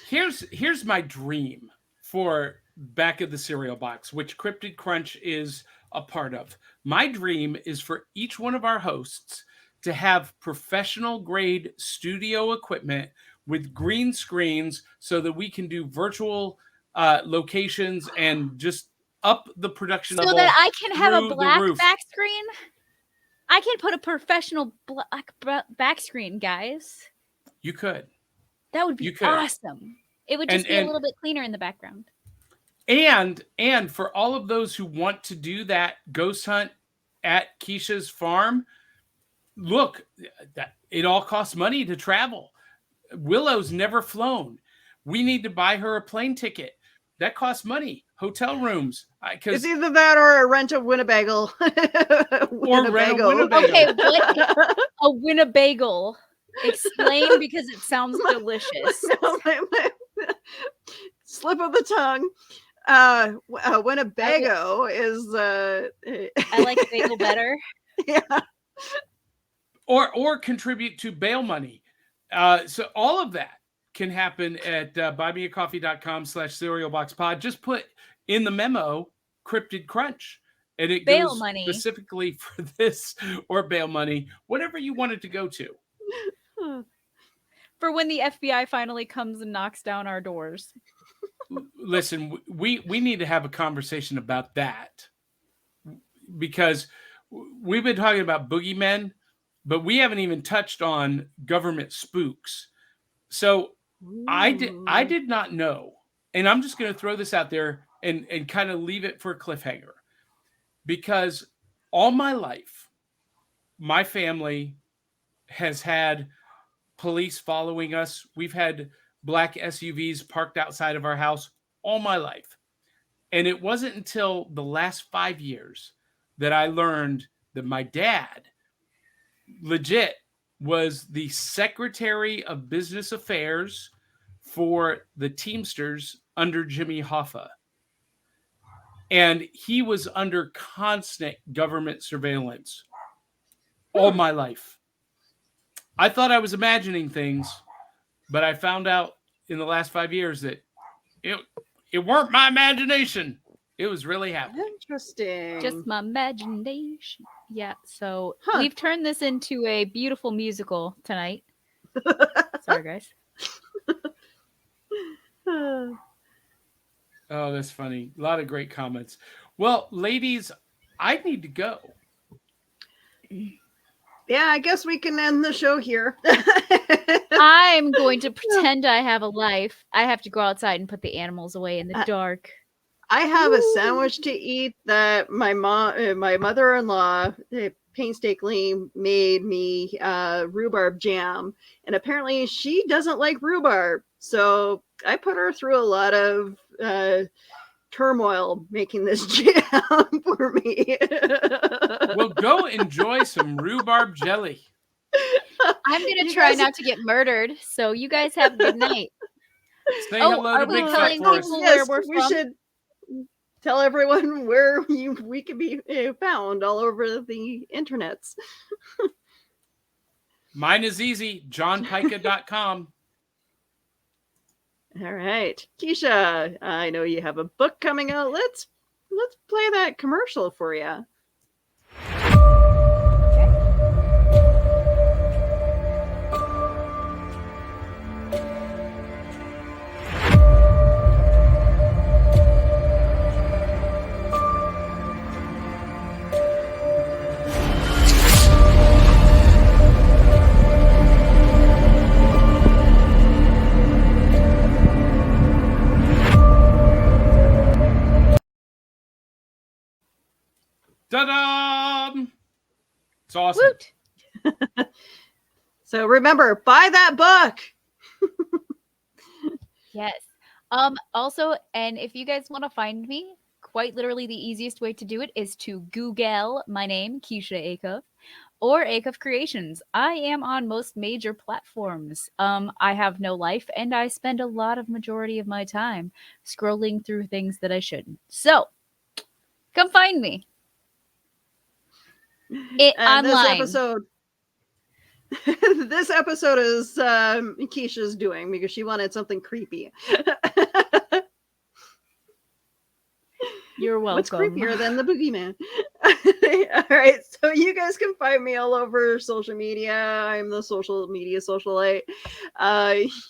Here's my dream for Back of the Cereal Box, which Cryptid Crunch is a part of. My dream is for each one of our hosts to have professional grade studio equipment with green screens so that we can do virtual locations and just up the production level. So that I can have a black back screen? I can put a professional black back screen, guys. You could. That would be awesome. It would just be a little bit cleaner in the background. And for all of those who want to do that ghost hunt at Keisha's farm, look, it all costs money to travel. Willow's never flown. We need to buy her a plane ticket. That costs money. hotel rooms. It's either that or rent a Winnebago. Or rent a Winnebago. Okay, what? A Winnebago. Explain, because it sounds delicious. Slip of the tongue. Winnebago is. I like bagel better. Yeah. Or contribute to bail money. So all of that can happen at buymeacoffee.com/cerealboxpod. Just put in the memo Cryptid Crunch, and it Bail goes money. specifically for this, or bail money, whatever you want it to go to. For when the FBI finally comes and knocks down our doors. Listen, we need to have a conversation about that, because we've been talking about boogeymen, but we haven't even touched on government spooks. So I did not know, and I'm just going to throw this out there and kind of leave it for a cliffhanger, because all my life, my family has had police following us. We've had black SUVs parked outside of our house all my life. And it wasn't until the last 5 years that I learned that my dad legit was the Secretary of Business Affairs for the Teamsters under Jimmy Hoffa. And he was under constant government surveillance all my life. I thought I was imagining things, but I found out in the last 5 years that it weren't my imagination. It was really happening. Interesting. Just my imagination. Yeah, so we've turned this into a beautiful musical tonight. Sorry, guys. Oh, that's funny. A lot of great comments. Well, ladies, I need to go. Yeah, I guess we can end the show here. I'm going to pretend I have a life. I have to go outside and put the animals away in the dark. I have a sandwich to eat that my mother-in-law painstakingly made me rhubarb jam, and apparently she doesn't like rhubarb, so I put her through a lot of turmoil making this jam for me. Well, go enjoy some rhubarb jelly. I'm gonna try not to get murdered, so you guys have a good night. Say hello to Big Fat Forest. Yes, we should tell everyone where we can be found all over the internets. Mine is easy, johnpyka.com. All right, Keisha, I know you have a book coming out. Let's play that commercial for you. Ta-da! It's awesome. So remember, buy that book. Yes. Also, and if you guys want to find me, quite literally the easiest way to do it is to Google my name, Keisha Acuff, or Acuff Creations. I am on most major platforms. I have no life, and I spend a lot of majority of my time scrolling through things that I shouldn't. So, come find me. Online. This episode is Keisha's doing because she wanted something creepy. You're welcome. What's creepier than the Boogeyman? All right, so you guys can find me all over social media. I'm the social media socialite.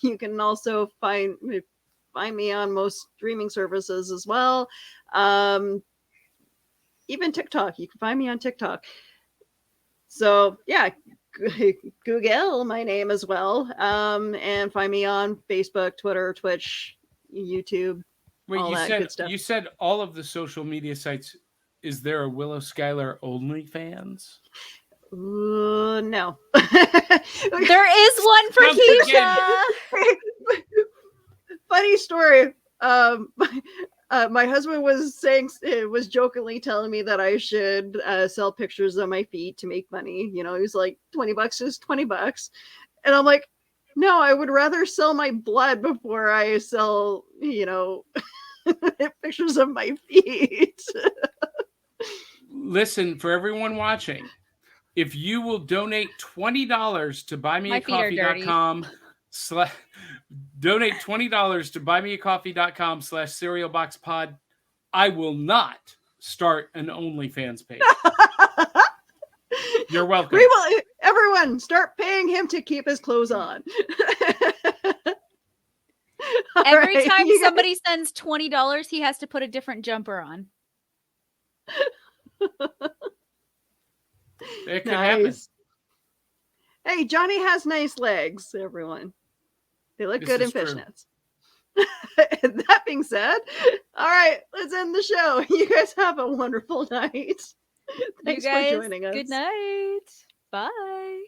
You can also find me on most streaming services as well. Even TikTok. You can find me on TikTok. So yeah, Google my name as well, and find me on Facebook, Twitter, Twitch, YouTube. Wait, all that good stuff. You said all of the social media sites. Is there a Willow Skylor OnlyFans? No. There is one for Keisha. Funny story. My husband was jokingly telling me that I should sell pictures of my feet to make money. You know, he was like, $20 is $20. And I'm like, no, I would rather sell my blood before I sell, pictures of my feet. Listen, for everyone watching, if you will donate $20 to buymeacoffee.com donate $20 to buymeacoffee.com/cerealboxpod, I will not start an OnlyFans page. You're welcome. We will, everyone, start paying him to keep his clothes on. Every time somebody sends $20, he has to put a different jumper on. It could happen. Hey, Johnny has nice legs, everyone. They look good in fishnets. That being said, all right, let's end the show. You guys have a wonderful night. Thanks for joining us. Good night. Bye.